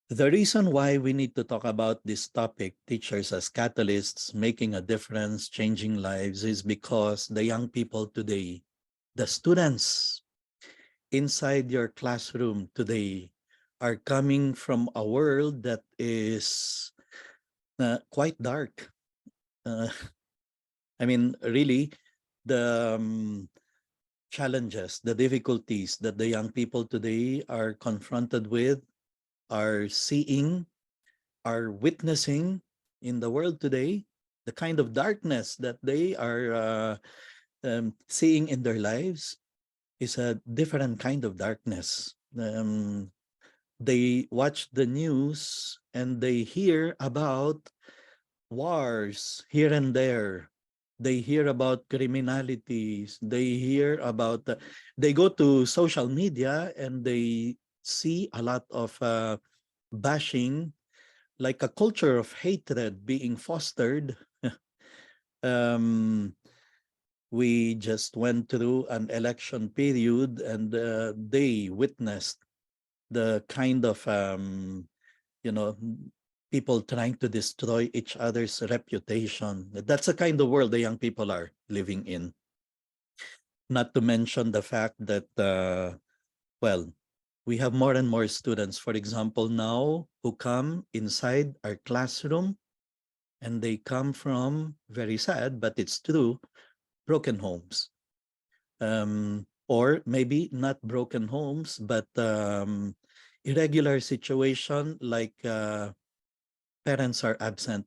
The reason why we need to talk about this topic, teachers as catalysts, making a difference, changing lives, is because the young people today, the students inside your classroom today, are coming from a world that is quite dark. Uh, I mean, really, the challenges, the difficulties that the young people today are confronted with, are seeing, are witnessing in the world today, the kind of darkness that they are seeing in their lives is a different kind of darkness. They watch the news and they hear about wars here and there. They hear about criminalities. They hear about, they go to social media and they see a lot of bashing, like a culture of hatred being fostered. um, we just went through an election period and they witnessed the kind of, you know, people trying to destroy each other's reputation. That's the kind of world the young people are living in. Not to mention the fact that, well, we have more and more students, for example, now who come inside our classroom and they come from, very sad, but it's true, broken homes. Or maybe not broken homes, but irregular situation like parents are absent.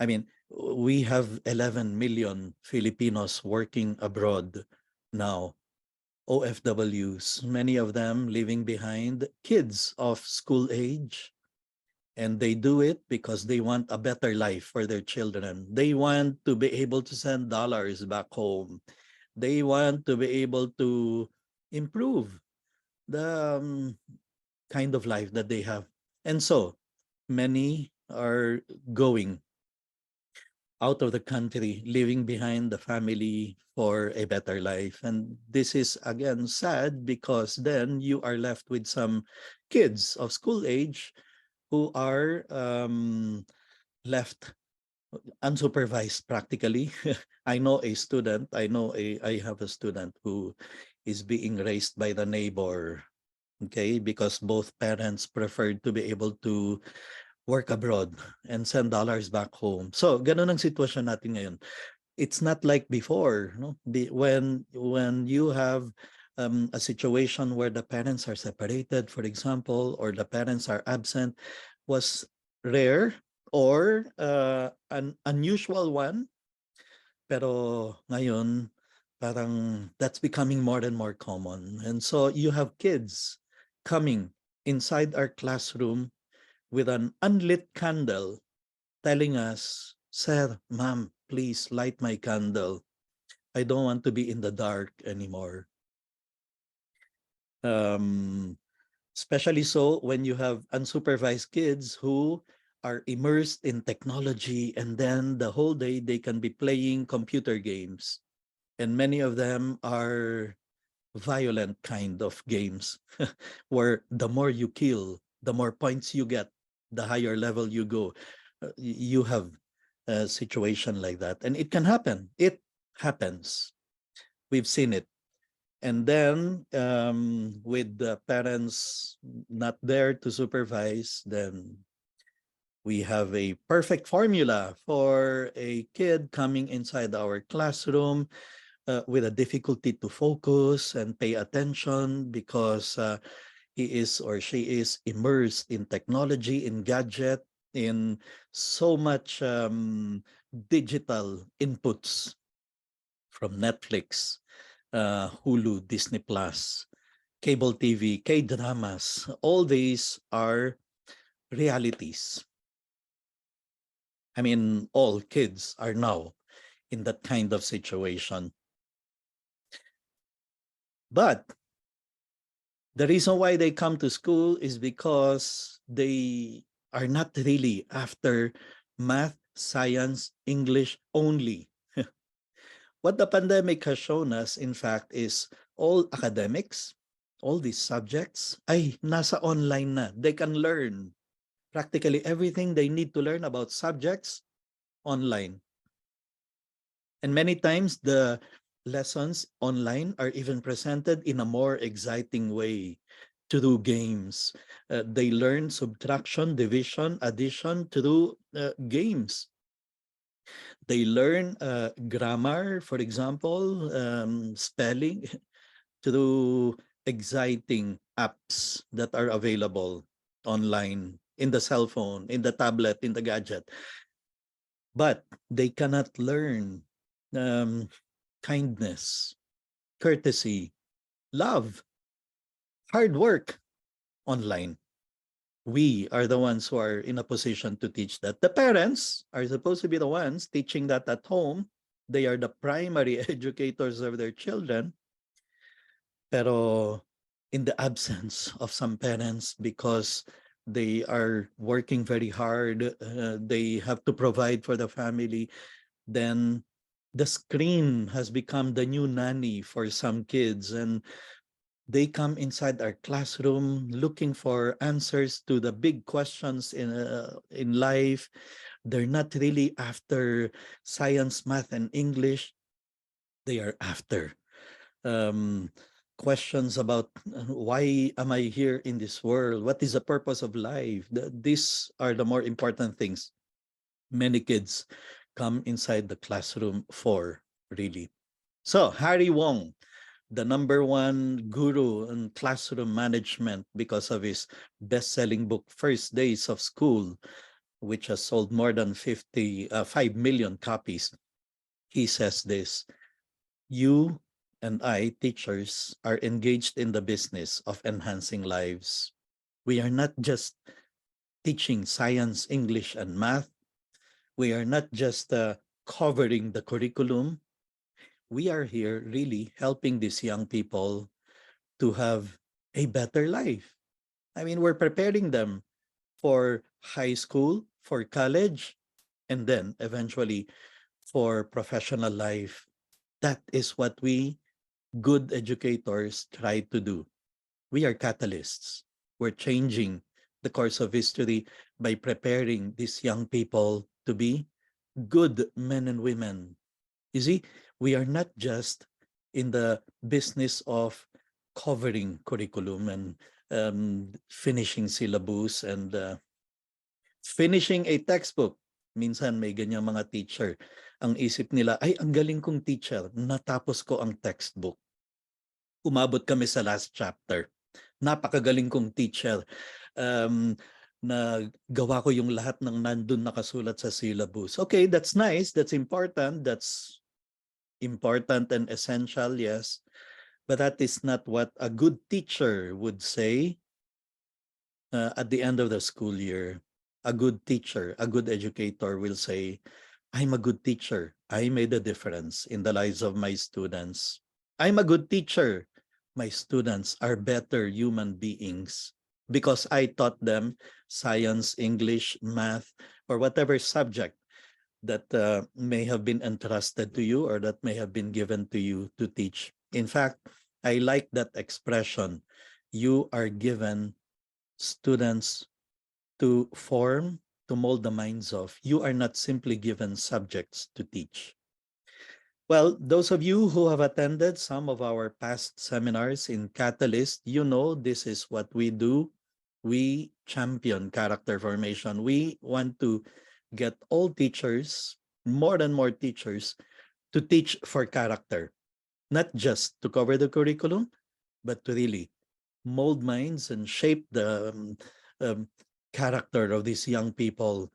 I mean, we have 11 million Filipinos working abroad now, OFWs, many of them leaving behind kids of school age. And they do it because they want a better life for their children. They want to be able to send dollars back home. They want to be able to improve the kind of life that they have. And so many are going out of the country, leaving behind the family for a better life. And this is again sad because then you are left with some kids of school age who are left unsupervised practically. I know a student, I have a student who is being raised by the neighbor, okay, because both parents preferred to be able to work abroad and send dollars back home. So, ganun ang sitwasyon natin ngayon. It's not like before, no? When you have a situation where the parents are separated, for example, or the parents are absent, was rare or an unusual one. Pero ngayon, parang that's becoming more and more common. And so you have kids coming inside our classroom with an unlit candle telling us, "Sir, ma'am, please light my candle. I don't want to be in the dark anymore." Um, Especially so when you have unsupervised kids who are immersed in technology and then the whole day they can be playing computer games. And many of them are violent kind of games where the more you kill, the more points you get, the higher level you go. You have a situation like that. And it can happen. It happens. We've seen it. And then with the parents not there to supervise, then we have a perfect formula for a kid coming inside our classroom with a difficulty to focus and pay attention because he is or she is immersed in technology, in gadget, in so much digital inputs from Netflix, Hulu, Disney Plus, cable TV, K-dramas. All these are realities. I mean, all kids are now in that kind of situation. But the reason why they come to school is because they are not really after math, science, English only. What the pandemic has shown us, in fact, is all academics, all these subjects ay nasa online na. They can learn practically everything they need to learn about subjects online. And many times the lessons online are even presented in a more exciting way through games. They learn subtraction, division, addition through games. They learn grammar, for example, spelling through exciting apps that are available online in the cell phone, in the tablet, in the gadget. But they cannot learn um, kindness, courtesy, love, hard work online. We are the ones who are in a position to teach that. The parents are supposed to be the ones teaching that at home. They are the primary educators of their children. Pero in the absence of some parents, because they are working very hard, they have to provide for the family, then the screen has become the new nanny for some kids, and they come inside our classroom looking for answers to the big questions in life. They're not really after science, math, and English. They are after um, questions about why am I here in this world? What is the purpose of life? These are the more important things many kids come inside the classroom for, really. So, Harry Wong, the number one guru in classroom management because of his best-selling book, First Days of School, which has sold more than 5 million copies. He says this: you and I, teachers, are engaged in the business of enhancing lives. We are not just teaching science, English, and math. We are not just covering the curriculum. We are here really helping these young people to have a better life. I mean, we're preparing them for high school, for college, and then eventually for professional life. That is what we good educators try to do. We are catalysts. We're changing the course of history by preparing these young people to be good men and women. You see, we are not just in the business of covering curriculum and finishing syllabus and finishing a textbook. Minsan may ganyang mga teacher. Ang isip nila, ay, ang galing kong teacher, natapos ko ang textbook. Umabot kami sa last chapter. Napakagaling kong teacher. Um, na gawa ko yung lahat ng nandun nakasulat sa syllabus. Okay, that's nice. That's important. That's important and essential, yes. But that is not what a good teacher would say at the end of the school year. A good teacher, a good educator will say, I'm a good teacher. I made a difference in the lives of my students. I'm a good teacher. My students are better human beings because I taught them science, English, math, or whatever subject that may have been entrusted to you or that may have been given to you to teach. In fact, I like that expression. You are given students to form, to mold the minds of. You are not simply given subjects to teach. Well, those of you who have attended some of our past seminars in Catalyst, you know this is what we do. We champion character formation. We want to get all teachers, more and more teachers, to teach for character, not just to cover the curriculum, but to really mold minds and shape the um, character of these young people.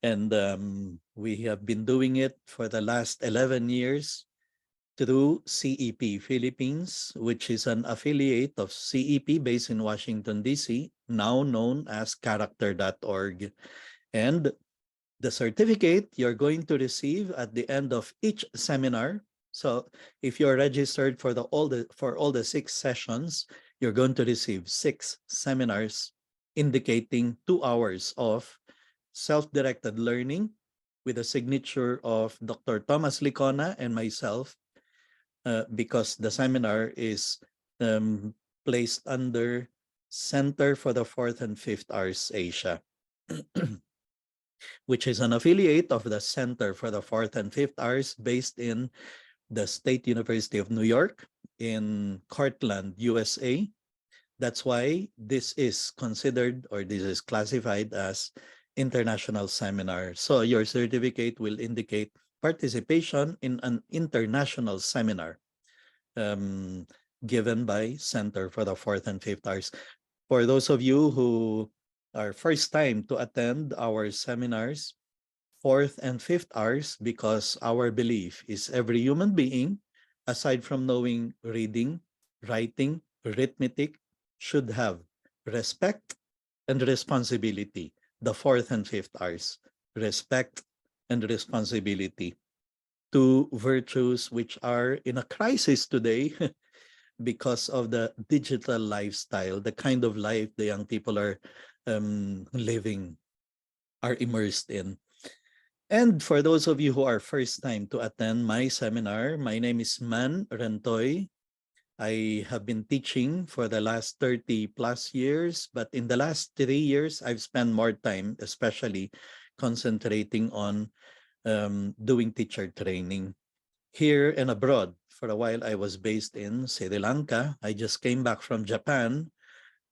And we have been doing it for the last 11 years through CEP Philippines, which is an affiliate of CEP based in Washington, D.C., now known as character.org. And the certificate you're going to receive at the end of each seminar. So if you're registered for all the 6 sessions, you're going to receive 6 seminars indicating 2 hours of self-directed learning with a signature of Dr. Thomas Licona and myself, because the seminar is um, placed under Center for the Fourth and Fifth Arts Asia, which is an affiliate of the Center for the Fourth and Fifth Arts based in the State University of New York in Cortland, USA. That's why this is considered, or this is classified as international seminar. So your certificate will indicate participation in an international seminar um, given by Center for the Fourth and Fifth Arts. For those of you who are first time to attend our seminars, fourth and fifth hours, because our belief is every human being, aside from knowing reading, writing, arithmetic, should have respect and responsibility. The fourth and fifth hours, respect and responsibility. Two virtues which are in a crisis today because of the digital lifestyle, the kind of life the young people are living, are immersed in. And for those of you who are first time to attend my seminar, my name is Mann Rentoy. I have been teaching for the last 30 plus years, but in the last 3 years, I've spent more time, especially concentrating on doing teacher training here and abroad. For a while, I was based in Sri Lanka. I just came back from Japan,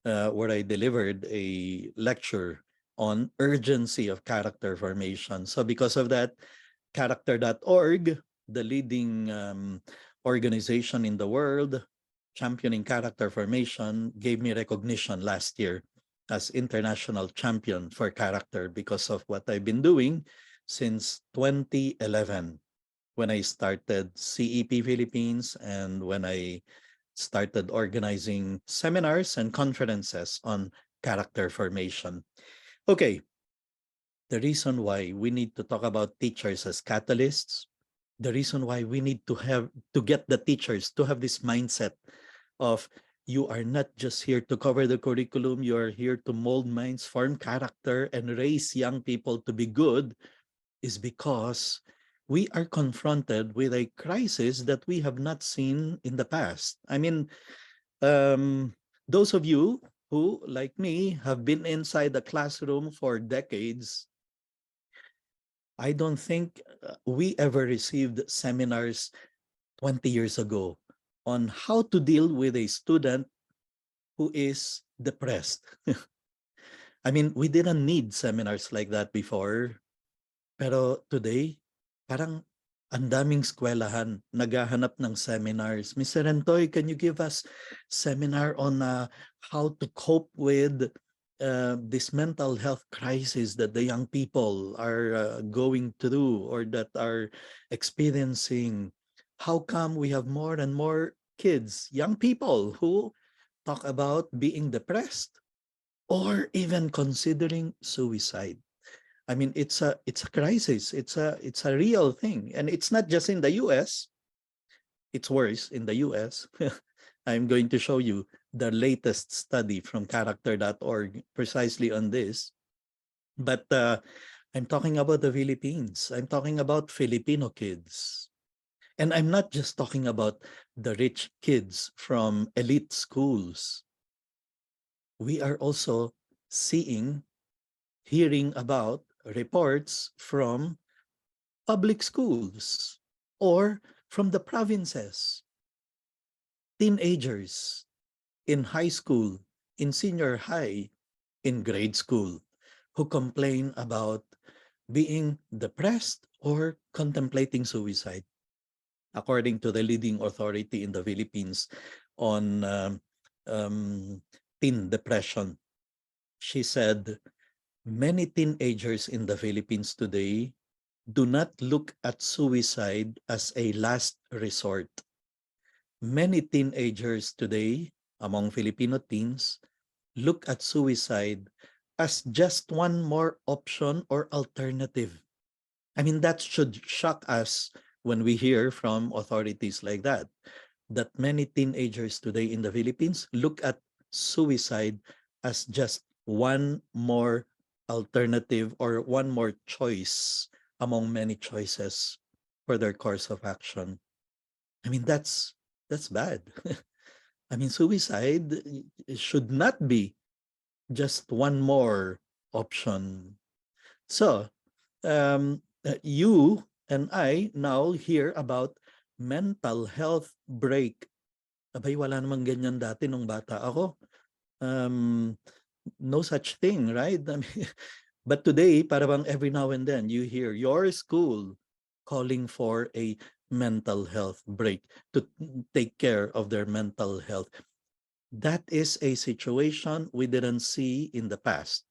where I delivered a lecture on urgency of character formation. So because of that, character.org, the leading organization in the world championing character formation, gave me recognition last year as international champion for character because of what I've been doing since 2011 when I started CEP Philippines and when I started organizing seminars and conferences on character formation. Okay, the reason why we need to talk about teachers as catalysts, the reason why we need to get the teachers to have this mindset of you are not just here to cover the curriculum, you are here to mold minds, form character, and raise young people to be good, is because we are confronted with a crisis that we have not seen in the past. I mean, those of you who, like me, have been inside the classroom for decades, I don't think we ever received seminars 20 years ago on how to deal with a student who is depressed. I mean, we didn't need seminars like that before. Pero today, parang ang daming eskwelahan naghahanap ng seminars. Mr. Rentoy, can you give us seminar on how to cope with this mental health crisis that the young people are going through or that are experiencing? How come we have more and more kids, young people who talk about being depressed or even considering suicide? I mean, it's a crisis. It's a real thing, and it's not just in the U.S. It's worse in the U.S. I'm going to show you the latest study from character.org precisely on this. But I'm talking about the Philippines. I'm talking about Filipino kids. And I'm not just talking about the rich kids from elite schools. We are also seeing, hearing about reports from public schools or from the provinces, teenagers in high school, in senior high, in grade school, who complain about being depressed or contemplating suicide, according to the leading authority in the Philippines on um, teen depression. She said, many teenagers in the Philippines today do not look at suicide as a last resort. Many teenagers today, among Filipino teens, look at suicide as just one more option or alternative. I mean, that should shock us when we hear from authorities like that many teenagers today in the Philippines look at suicide as just one more alternative or one more choice among many choices for their course of action. I mean, that's bad. I mean, suicide should not be just one more option. So, you and I now hear about mental health break. Abay, wala namang ganyan dati nung bata ako. Um, no such thing, right? I mean, but today, para bang every now and then, you hear your school calling for a mental health break to take care of their mental health. That is a situation we didn't see in the past.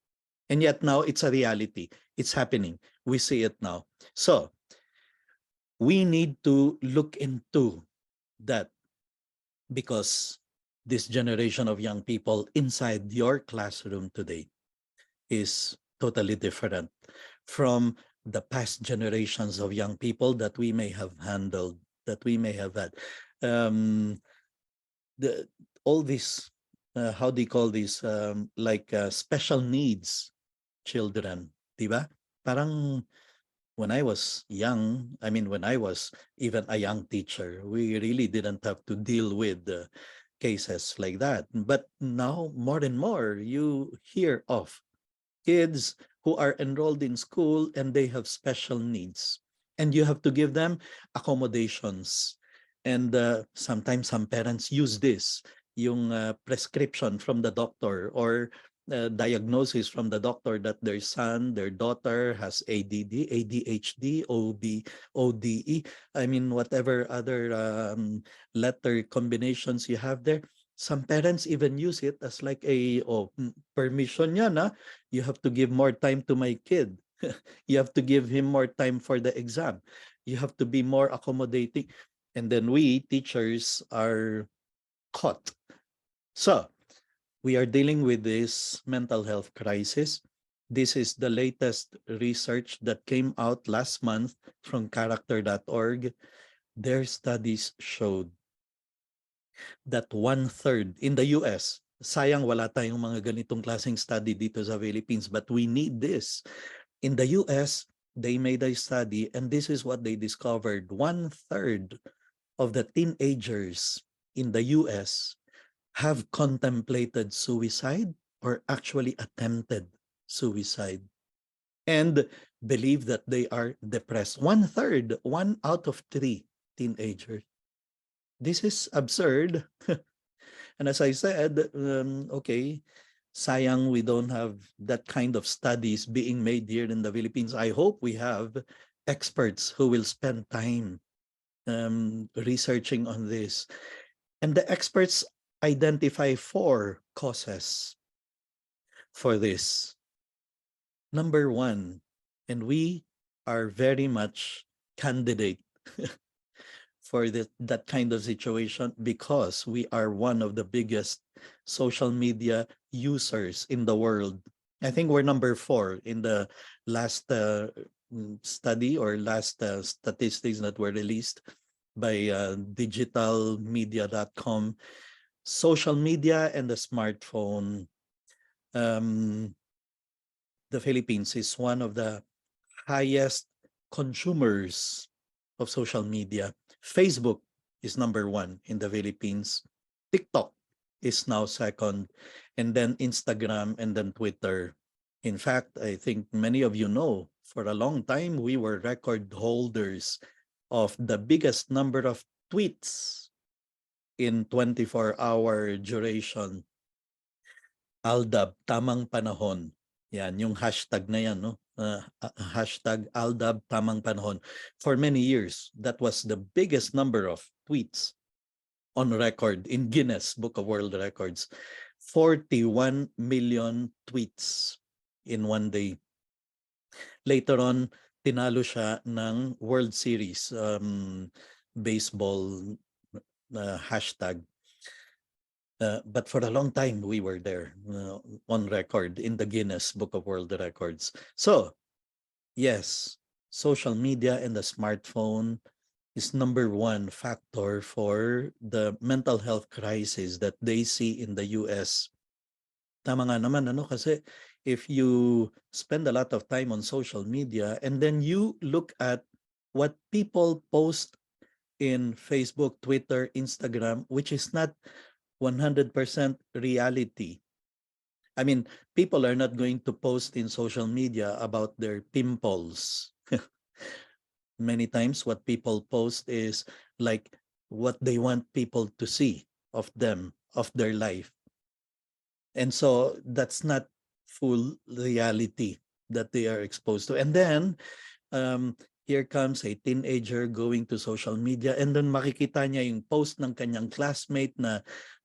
And yet now it's a reality. It's happening. We see it now. So we need to look into that, because this generation of young people inside your classroom today is totally different from the past generations of young people that we may have handled, that we may have had. Um, the all these, how do you call these, like special needs children, diba? Parang when I was young, I mean, when I was even a young teacher, we really didn't have to deal with cases like that. But now, more and more, you hear of kids who are enrolled in school and they have special needs. And you have to give them accommodations. And sometimes some parents use this, yung prescription from the doctor, or diagnosis from the doctor that their son, their daughter has ADD, ADHD, ODE. I mean, whatever other letter combinations you have there. Some parents even use it as like a, oh, permission yan, you have to give more time to my kid. You have to give him more time for the exam. You have to be more accommodating. And then we teachers are caught. So we are dealing with this mental health crisis. This is the latest research that came out last month from character.org. Their studies showed that one-third in the US, sayang wala tayong mga ganitong klaseng study dito sa Philippines, but we need this. In the US, they made a study, and this is what they discovered. One-third of the teenagers in the US have contemplated suicide or actually attempted suicide and believe that they are depressed. One-third, 1 out of 3 teenagers. This is absurd. And as I said, okay, sayang we don't have that kind of studies being made here in the Philippines. I hope we have experts who will spend time researching on this. And the experts identify 4 causes for this. Number 1, and we are very much candidate for that kind of situation because we are one of the biggest social media users in the world. I think we're number 4 in the last study or last statistics that were released by digitalmedia.com. Social media and the smartphone. Um, the Philippines is one of the highest consumers of social media. Facebook is number 1 in the Philippines. TikTok is now second, and then Instagram, and then Twitter. In fact, I think many of you know, for a long time, we were record holders of the biggest number of tweets in 24-hour duration. Aldab, tamang panahon. Yan, yung hashtag na yan, no? Hashtag Aldab, tamang panahon. For many years, that was the biggest number of tweets on record in Guinness Book of World Records. 41 million tweets in one day. Later on, tinalo siya ng World Series baseball hashtag. But for a long time, we were there on record in the Guinness Book of World Records. So, yes, social media and the smartphone is number 1 factor for the mental health crisis that they see in the US. Tama nga naman, ano, kasi if you spend a lot of time on social media and then you look at what people post in Facebook, Twitter, Instagram, which is not 100% reality. I mean, people are not going to post in social media about their pimples. Many times, what people post is like what they want people to see of them, of their life. And so that's not full reality that they are exposed to. And then um, here comes a teenager going to social media, and then makikita niya yung post ng kanyang classmate na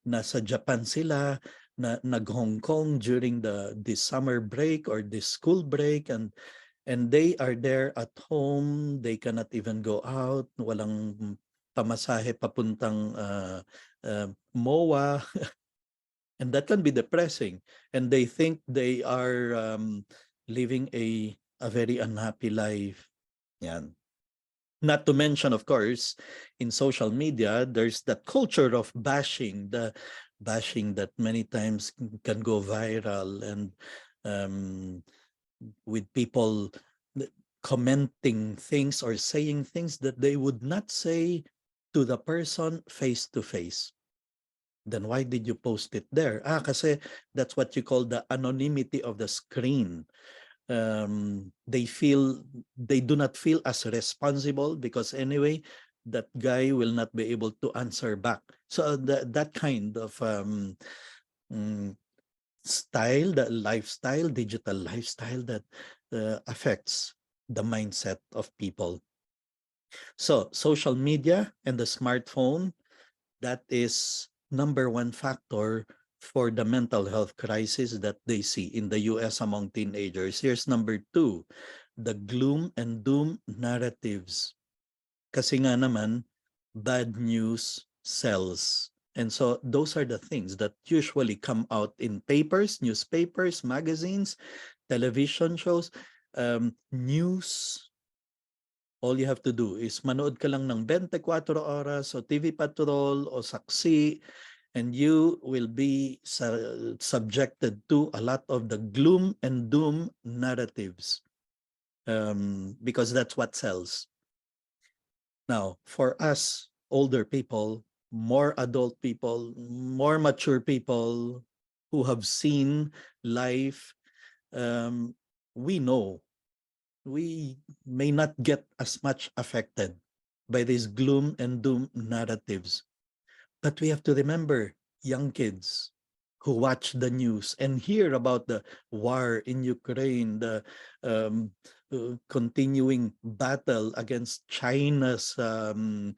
nasa Japan sila, na nag-Hong Kong during this summer break or this school break, and they are there at home. They cannot even go out. Walang pamasahe papuntang MOA. And that can be depressing. And they think they are living a very unhappy life. Yan. Not to mention, of course, in social media, there's that culture of bashing, the bashing that many times can go viral, and um, with people commenting things or saying things that they would not say to the person face to face. Then why did you post it there? Kasi that's what you call the anonymity of the screen. They do not feel as responsible because anyway, that guy will not be able to answer back. So that kind of mm, style, the lifestyle, digital lifestyle that affects the mindset of people. So social media and the smartphone, that is number one factor for the mental health crisis that they see in the US among teenagers. Here's number two, the gloom and doom narratives. Kasi nga naman, bad news sells. And so those are the things that usually come out in papers, newspapers, magazines, television shows, news. All you have to do is manood ka lang ng 24 oras o TV Patrol o Saksi, and you will be subjected to a lot of the gloom and doom narratives, because that's what sells. Now, for us older people, more adult people, more mature people who have seen life, we know we may not get as much affected by these gloom and doom narratives. But we have to remember young kids who watch the news and hear about the war in Ukraine, the continuing battle against China's um,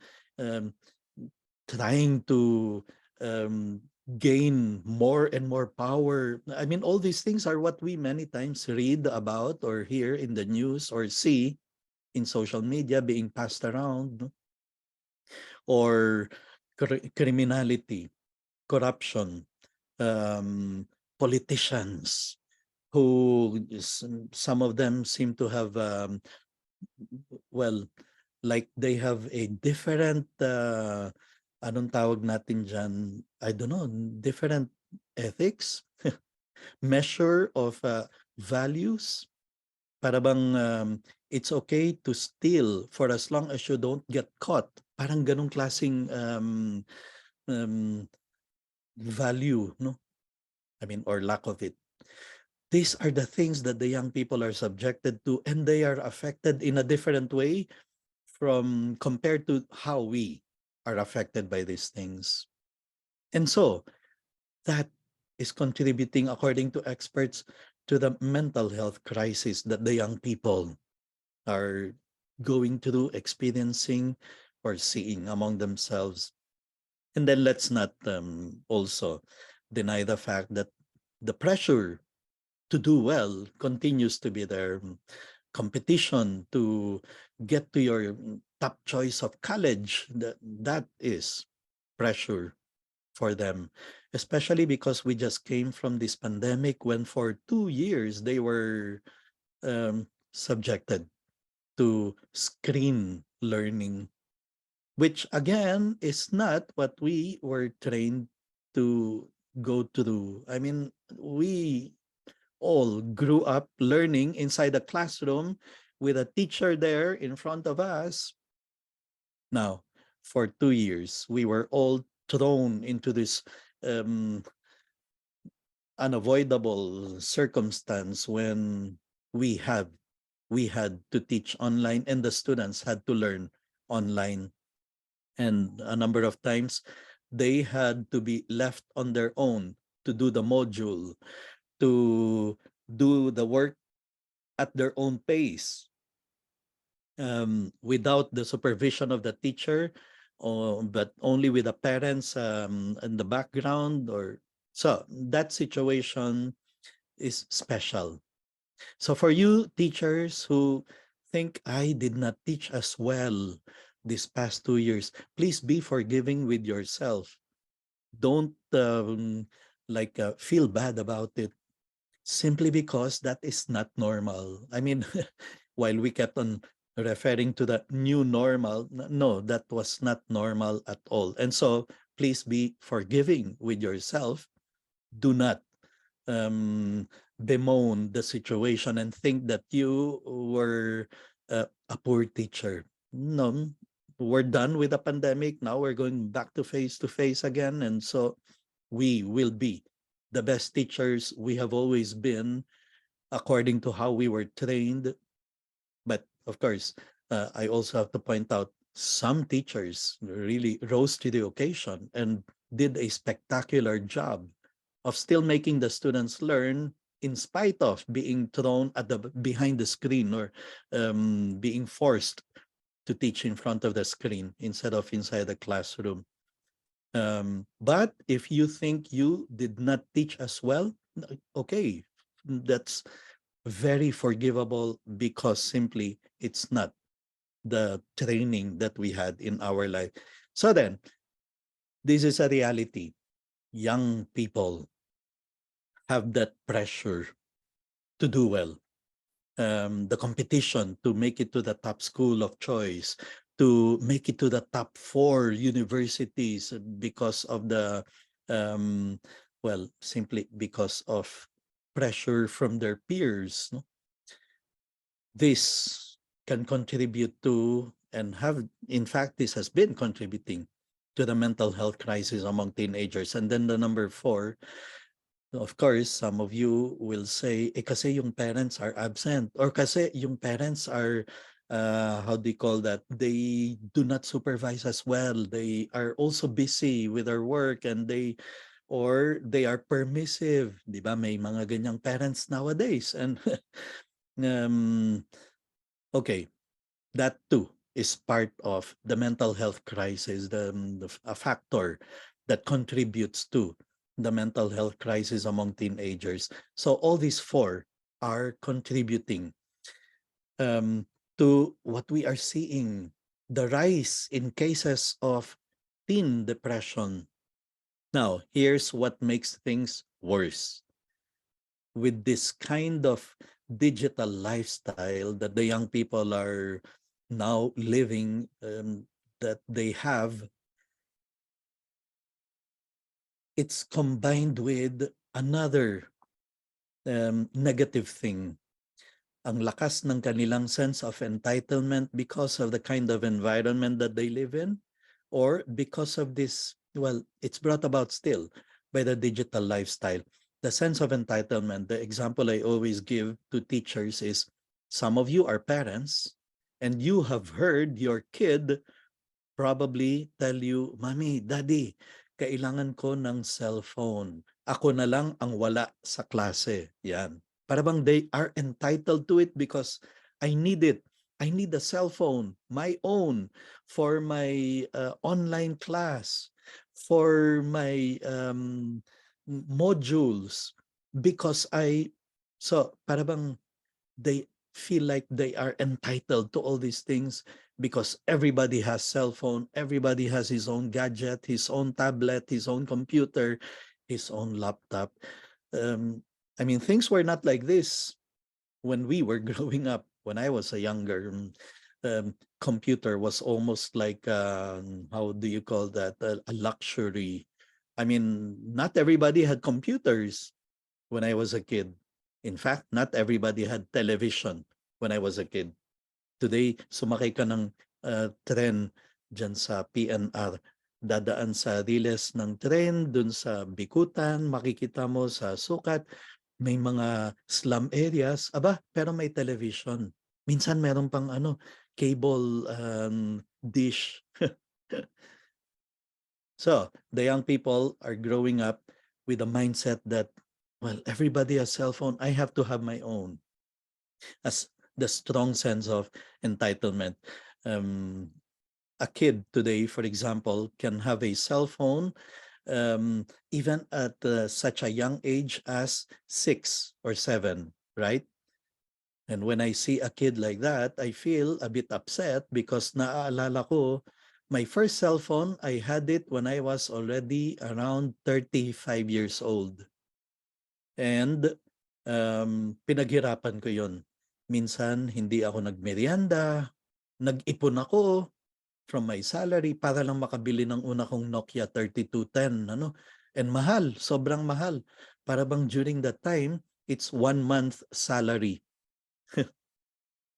trying to um, gain more and more power. I mean, all these things are what we many times read about or hear in the news or see in social media being passed around, no? Or criminality, corruption, politicians who some of them seem to have well, like they have a different anong tawag natin dyan, I don't know, different ethics, measure of values. Para bang it's okay to steal for as long as you don't get caught. Parang ganong klaseng um, value, no? I mean, or lack of it. These are the things that the young people are subjected to, and they are affected in a different way from compared to how we are affected by these things. And so that is contributing, according to experts, to the mental health crisis that the young people are going through, experiencing, or seeing among themselves. And then let's not also deny the fact that the pressure to do well continues to be there. Competition to get to your top choice of college, that is pressure for them, especially because we just came from this pandemic when for 2 years they were subjected to screen learning, which again is not what we were trained to go through. I mean, we all grew up learning inside a classroom with a teacher there in front of us. Now, for 2 years, we were all thrown into this um, unavoidable circumstance when we have we had to teach online and the students had to learn online, and a number of times they had to be left on their own to do the module, to do the work at their own pace, without the supervision of the teacher, but only with the parents in the background. Or so that situation is special. So for you teachers who think I did not teach as well this past 2 years, please be forgiving with yourself. Don't feel bad about it, simply because that is not normal. I mean, while we kept on referring to the new normal, no, that was not normal at all. And so please be forgiving with yourself. Do not bemoan the situation and think that you were a poor teacher. No, we're done with the pandemic. Now we're going back to face again. And so we will be the best teachers we have always been, according to how we were trained. But of course, I also have to point out some teachers really rose to the occasion and did a spectacular job of still making the students learn in spite of being thrown at the behind the screen, or being forced to teach in front of the screen instead of inside the classroom. But if you think you did not teach as well, okay, that's very forgivable, because simply it's not the training that we had in our life. So then, this is a reality. Young people have that pressure to do well. The competition to make it to the top school of choice, to make it to the top 4 universities, because of the, simply because of pressure from their peers. No? This can contribute to, and have, in fact, this has been contributing to the mental health crisis among teenagers. And then the number 4, of course, some of you will say, kasi yung parents are absent, or kasi yung parents are, how do you call that? They do not supervise as well. They are also busy with their work, and they are permissive. Di ba? May mga ganyang parents nowadays. And um, okay, that too is part of the mental health crisis, a factor that contributes to the mental health crisis among teenagers. So all these 4 are contributing um, to what we are seeing, the rise in cases of teen depression. Now, here's what makes things worse. With this kind of digital lifestyle that the young people are now living, that they have, it's combined with another negative thing. Ang lakas ng kanilang sense of entitlement because of the kind of environment that they live in, or because of this, well, it's brought about still by the digital lifestyle. The sense of entitlement, the example I always give to teachers is, some of you are parents and you have heard your kid probably tell you, Mommy, Daddy, kailangan ko ng cellphone. Ako na lang ang wala sa klase. Yan. Para bang they are entitled to it because I need it. I need a cell phone, my own, for my online class, for my modules, because para bang they feel like they are entitled to all these things because everybody has cell phone, everybody has his own gadget, his own tablet, his own computer, his own laptop. Um, I mean, things were not like this when we were growing up. When I was a younger, computer was almost like, how do you call that, a luxury. I mean, not everybody had computers when I was a kid. In fact, not everybody had television when I was a kid. Today, sumakay ka ng tren dyan sa PNR. dadaan sa riles ng tren, dun sa bikutan, makikita mo sa sukat, may mga slum areas, aba, pero may television. Minsan meron pang ano, cable dish. So, the young people are growing up with a mindset that, well, everybody has cell phone, I have to have my own. As the strong sense of entitlement. Um, a kid today, for example, can have a cell phone even at such a young age as 6 or 7, right? And when I see a kid like that, I feel a bit upset because naaalala ko, my first cell phone, I had it when I was already around 35 years old. And pinaghirapan ko yon. Minsan, hindi ako nagmerienda, nag-ipon ako from my salary para lang makabili ng una kong Nokia 3210. Ano? And mahal, sobrang mahal. Para bang during that time, it's 1 month salary.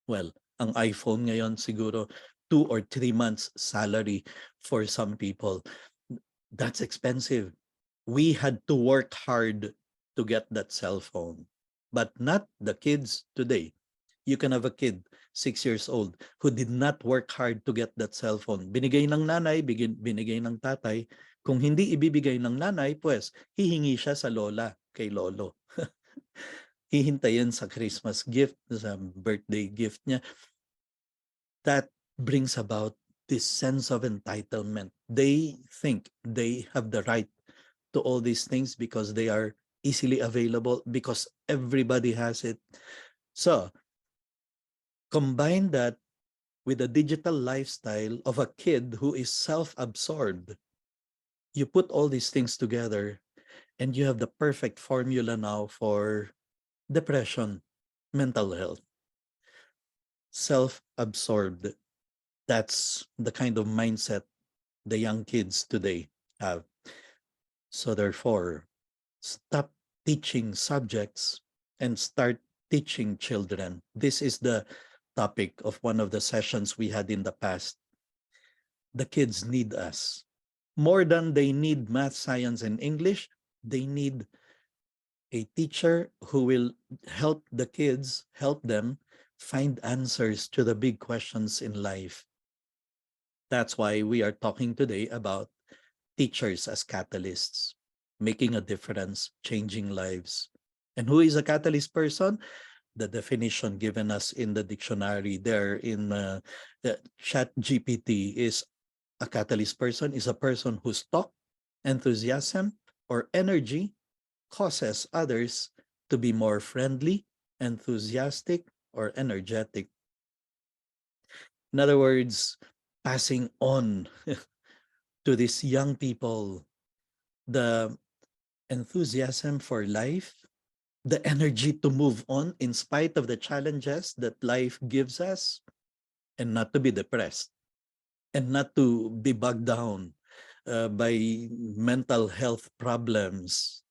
Well, ang iPhone ngayon siguro 2 or 3 months salary for some people. That's expensive. We had to work hard to get that cell phone, but not the kids today. You can have a kid 6 years old who did not work hard to get that cell phone. Binigay ng nanay, binigay ng tatay. Kung hindi ibibigay ng nanay, pues hihingi siya sa lola, kay lolo. Hihintayin sa Christmas gift, sa birthday gift niya. That brings about this sense of entitlement. They think they have the right to all these things because they are easily available, because everybody has it. So, combine that with the digital lifestyle of a kid who is self-absorbed. You put all these things together and you have the perfect formula now for depression, mental health, self-absorbed. That's the kind of mindset the young kids today have. So therefore, stop teaching subjects and start teaching children. This is the topic of one of the sessions we had in the past. The kids need us. More than they need math, science, and English, they need a teacher who will help the kids, help them find answers to the big questions in life. That's why we are talking today about teachers as catalysts, making a difference, changing lives. And who is a catalyst person? The definition given us in the dictionary there in the chat GPT is a catalyst person is a person whose talk, enthusiasm, or energy causes others to be more friendly, enthusiastic, or energetic. In other words, passing on to these young people the enthusiasm for life, the energy to move on in spite of the challenges that life gives us, and not to be depressed, and not to be bogged down by mental health problems.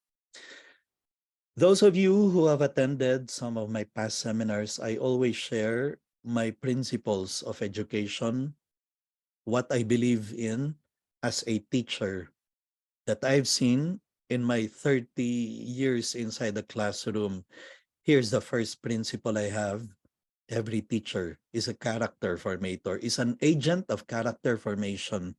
Those of you who have attended some of my past seminars, I always share my principles of education, what I believe in as a teacher that I've seen in my 30 years inside the classroom. Here's the first principle I have. Every teacher is a character formator, is an agent of character formation.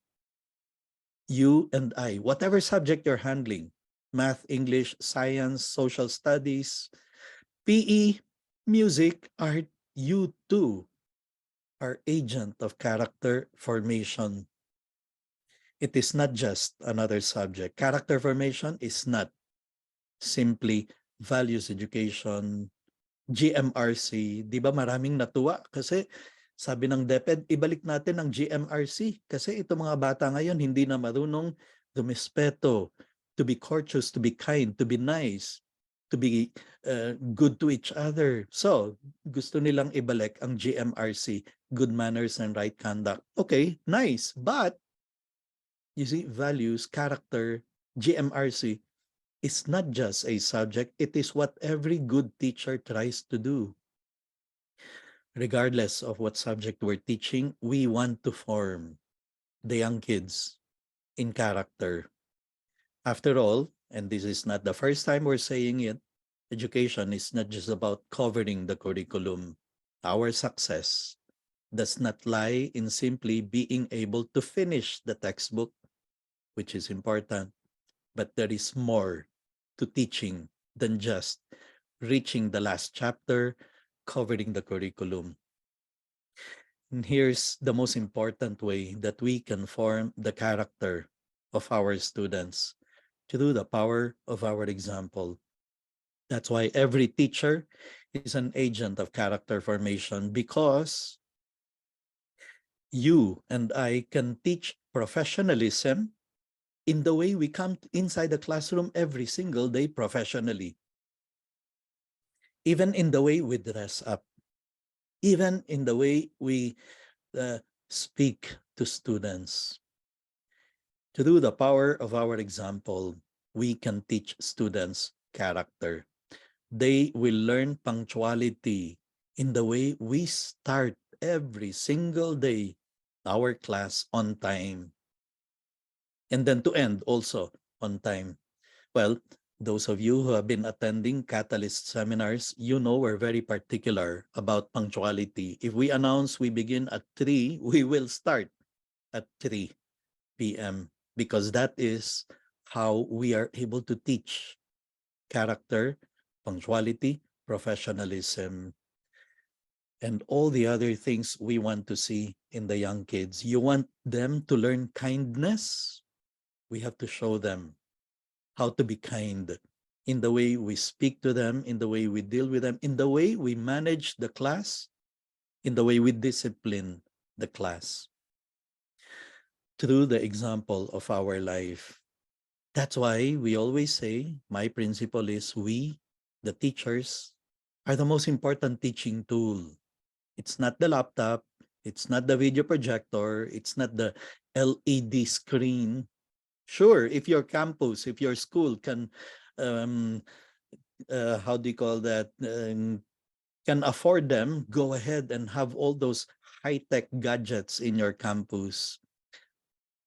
You and I, whatever subject you're handling, math, English, science, social studies, PE, music, art, you too are agent of character formation. It is not just another subject. Character formation is not simply values education, GMRC. Di ba maraming natuwa kasi sabi ng DepEd, ibalik natin ang GMRC kasi itong mga bata ngayon hindi na marunong rumispeto, to be courteous, to be kind, to be nice, to be good to each other. So, gusto nilang ibalik ang GMRC, good manners and right conduct. Okay, nice. But, you see, values, character, GMRC is not just a subject, it is what every good teacher tries to do. Regardless of what subject we're teaching, we want to form the young kids in character. After all, and this is not the first time we're saying it, education is not just about covering the curriculum. Our success does not lie in simply being able to finish the textbook, which is important, but there is more to teaching than just reaching the last chapter, covering the curriculum. And here's the most important way that we can form the character of our students through the power of our example. That's why every teacher is an agent of character formation, because you and I can teach professionalism in the way we come inside the classroom every single day professionally, even in the way we dress up, even in the way we uh, speak to students. Through the power of our example, we can teach students character. They will learn punctuality in the way we start every single day our class on time, and then to end also on time. Well, those of you who have been attending Catalyst seminars, you know we're very particular about punctuality. If we announce we begin at 3, we will start at 3 p.m. because that is how we are able to teach character, punctuality, professionalism, and all the other things we want to see in the young kids. You want them to learn kindness? We have to show them how to be kind in the way we speak to them, in the way we deal with them, in the way we manage the class, in the way we discipline the class through the example of our life. That's why we always say, my principle is we, the teachers, are the most important teaching tool. It's not the laptop, it's not the video projector, it's not the LED screen. Sure, if your campus, if your school can, um, how do you call that, can afford them, go ahead and have all those high-tech gadgets in your campus.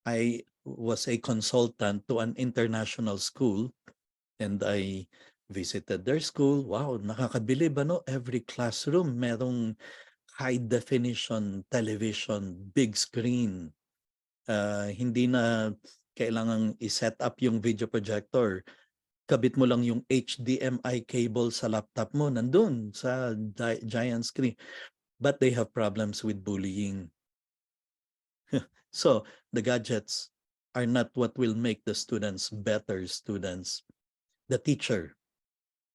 I was a consultant to an international school, and I visited their school. Wow, nakakabilib ano, every classroom merong high definition television, big screen. Hindi na kailangang i-set up yung video projector. Kabit mo lang yung HDMI cable sa laptop mo, nandun sa giant screen. But they have problems with bullying. So the gadgets are not what will make the students better students. The teacher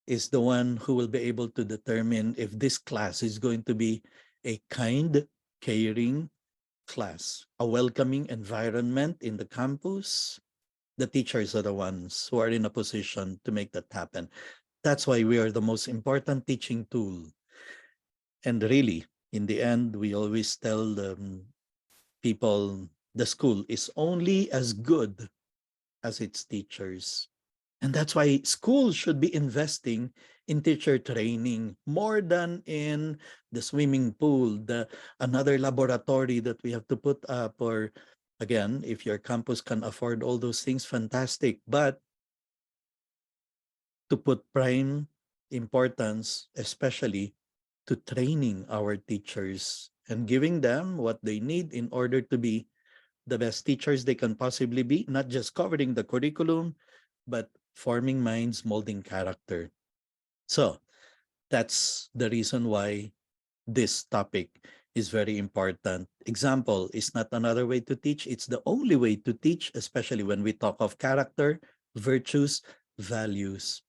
is the one who will be able to determine if this class is going to be a kind, caring class, a welcoming environment in the campus. The teachers are the ones who are in a position to make that happen. That's why we are the most important teaching tool. And really, in the end, we always tell people the school is only as good as its teachers. And that's why schools should be investing in teacher training more than in the swimming pool, the another laboratory that we have to put up. Or again, if your campus can afford all those things, fantastic. But to put prime importance, especially to training our teachers and giving them what they need in order to be the best teachers they can possibly be, not just covering the curriculum, but forming minds, molding character. So that's the reason why this topic is very important. Example is not another way to teach, it's the only way to teach, especially when we talk of character, virtues, values.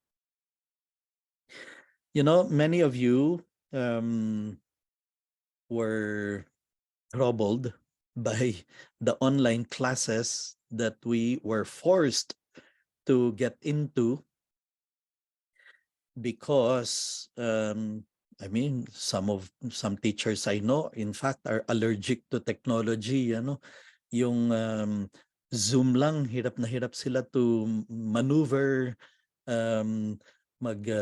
You know, many of you were troubled by the online classes that we were forced to get into because I mean some teachers I know in fact are allergic to technology, ano, yung Zoom lang hirap na hirap sila to maneuver, um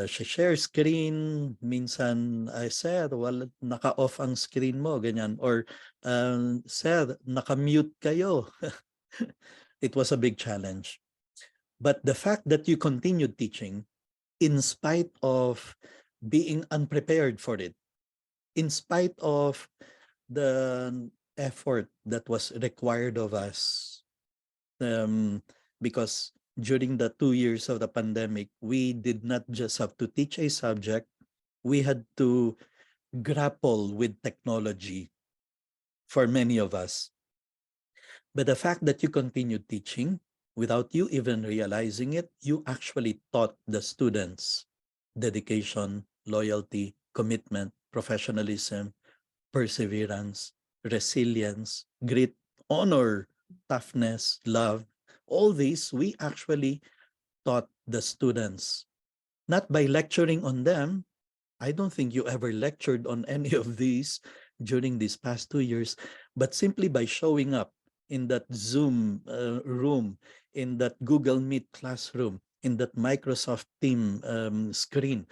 share screen minsan. Ay sir, wala, naka-off ang screen mo, ganyan, or sir, naka-mute kayo. It was a big challenge. But the fact that you continued teaching in spite of being unprepared for it, in spite of the effort that was required of us, um, because during the 2 years of the pandemic, we did not just have to teach a subject, we had to grapple with technology for many of us. But the fact that you continued teaching without you even realizing it, you actually taught the students dedication, loyalty, commitment, professionalism, perseverance, resilience, grit, honor, toughness, love. All these we actually taught the students, not by lecturing on them. I don't think you ever lectured on any of these during these past 2 years, but simply by showing up in that Zoom room, in that Google Meet classroom, in that Microsoft Team screen,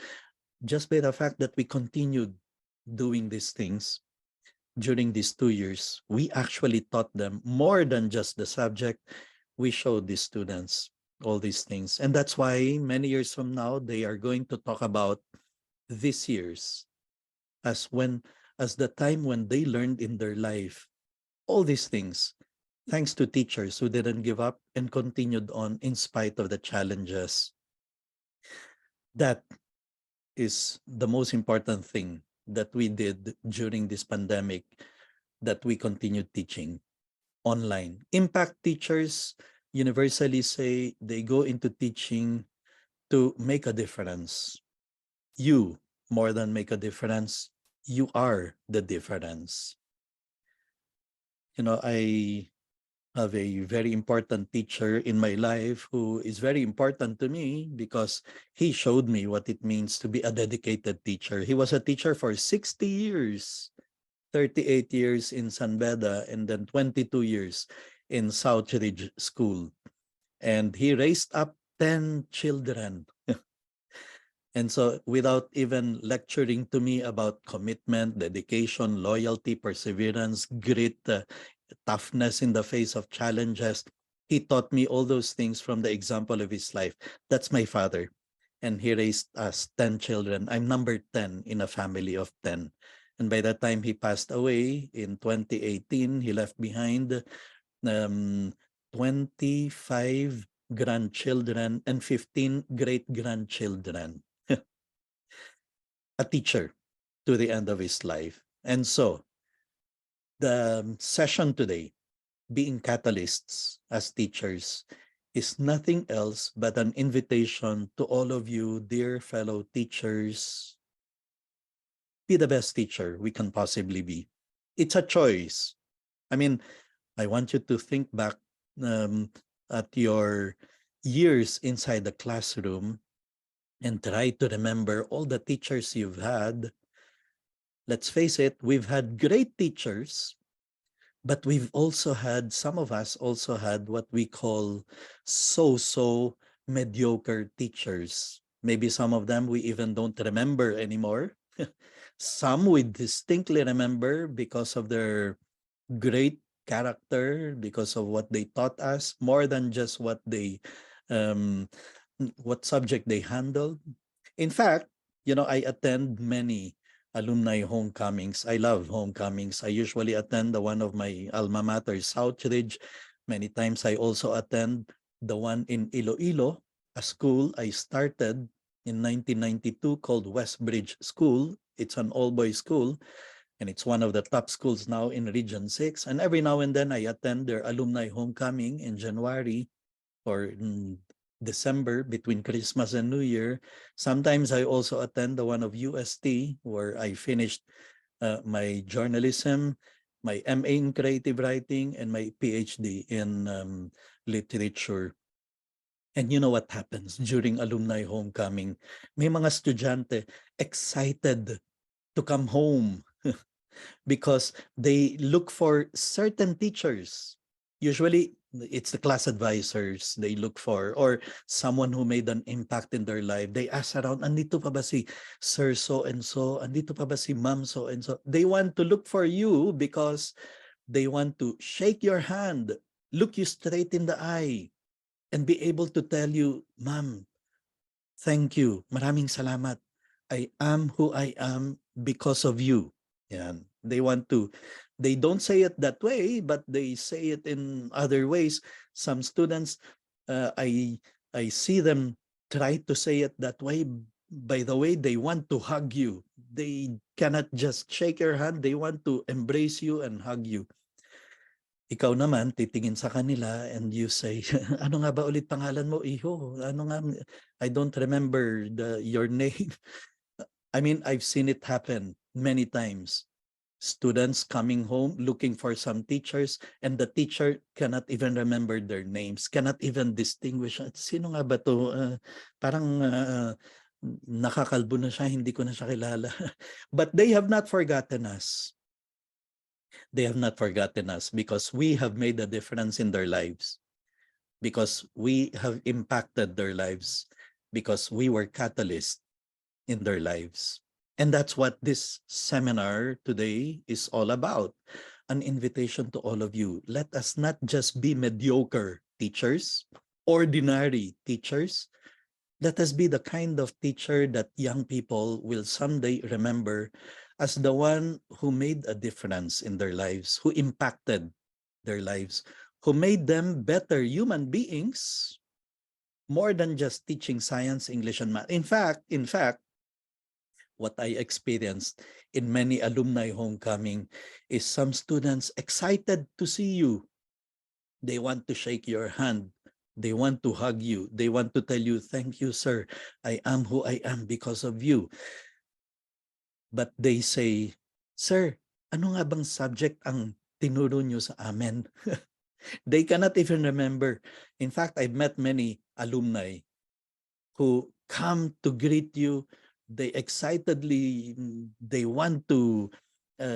just by the fact that we continued doing these things during these 2 years, we actually taught them more than just the subject. We showed these students all these things. And that's why many years from now, they are going to talk about these years as when as the time when they learned in their life all these things thanks to teachers who didn't give up and continued on in spite of the challenges. That is the most important thing that we did during this pandemic, that we continued teaching online. Impact teachers universally say they go into teaching to make a difference. You, more than make a difference, you are the difference. I have a very important teacher in my life who is very important to me because he showed me what it means to be a dedicated teacher. He was a teacher for 60 years, 38 years in San Beda, and then 22 years in Southridge School. And he raised up 10 children. And so without even lecturing to me about commitment, dedication, loyalty, perseverance, grit, toughness in the face of challenges, he taught me all those things from the example of his life. That's my father. And he raised us 10 children. I'm number 10 in a family of 10. And by the time he passed away in 2018, he left behind um, 25 grandchildren and 15 great-grandchildren. A teacher to the end of his life. And so the session today, being catalysts as teachers, is nothing else but an invitation to all of you, dear fellow teachers, be the best teacher we can possibly be. It's a choice. I mean, I want you to think back um, at your years inside the classroom and try to remember all the teachers you've had. Let's face it, we've had great teachers, but we've also had, some of us also had what we call so-so mediocre teachers. Maybe some of them we even don't remember anymore. Some we distinctly remember because of their great character, because of what they taught us, more than just um, what subject they handled. In fact, I attend many alumni homecomings. I love homecomings. I usually attend the one of my alma mater, Southridge. Many times I also attend the one in Iloilo, a school I started in 1992 called Westbridge School. It's an all-boys school, and it's one of the top schools now in Region 6. And every now and then I attend their alumni homecoming in January or in December between Christmas and New Year. Sometimes I also attend the one of UST where I finished my journalism, my MA in creative writing, and my PhD in literature. And you know what happens during alumni homecoming? May mga estudyante excited to come home because they look for certain teachers. Usually, it's the class advisors they look for, or someone who made an impact in their life. They ask around, andito pa ba si Sir so-and-so? Andito pa ba si Ma'am so-and-so? They want to look for you because they want to shake your hand. look you straight in the eye, and be able to tell you, Ma'am, thank you. Maraming salamat. I am who I am because of you. Yan. They don't say it that way, but they say it in other ways. Some students, uh, I, I see them try to say it that way. By the way, they want to hug you. They cannot just shake your hand. They want to embrace you and hug you. Ikaw naman titingin sa kanila and you say, "Ano nga ba ulit pangalan mo, iho? Ano nga, I don't remember your name." I mean, I've seen it happen many times. Students coming home looking for some teachers and the teacher cannot even remember their names, cannot even distinguish. Sino nga ba to? Parang nakakalbo na siya, hindi ko na siya kilala. But they have not forgotten us. They have not forgotten us because we have made a difference in their lives, because we have impacted their lives, because we were catalysts in their lives. And that's what this seminar today is all about. An invitation to all of you. Let us not just be mediocre teachers, ordinary teachers. Let us be the kind of teacher that young people will someday remember as the one who made a difference in their lives, who impacted their lives, who made them better human beings, more than just teaching science, English, and math. In fact, what I experienced in many alumni homecoming is some students excited to see you. They want to shake your hand. They want to hug you. They want to tell you, thank you, sir. I am who I am because of you. But they say, sir, ano nga bang subject ang tinuro nyo sa amin? They cannot even remember. In fact, I've met many alumni who come to greet you. They excitedly, they want to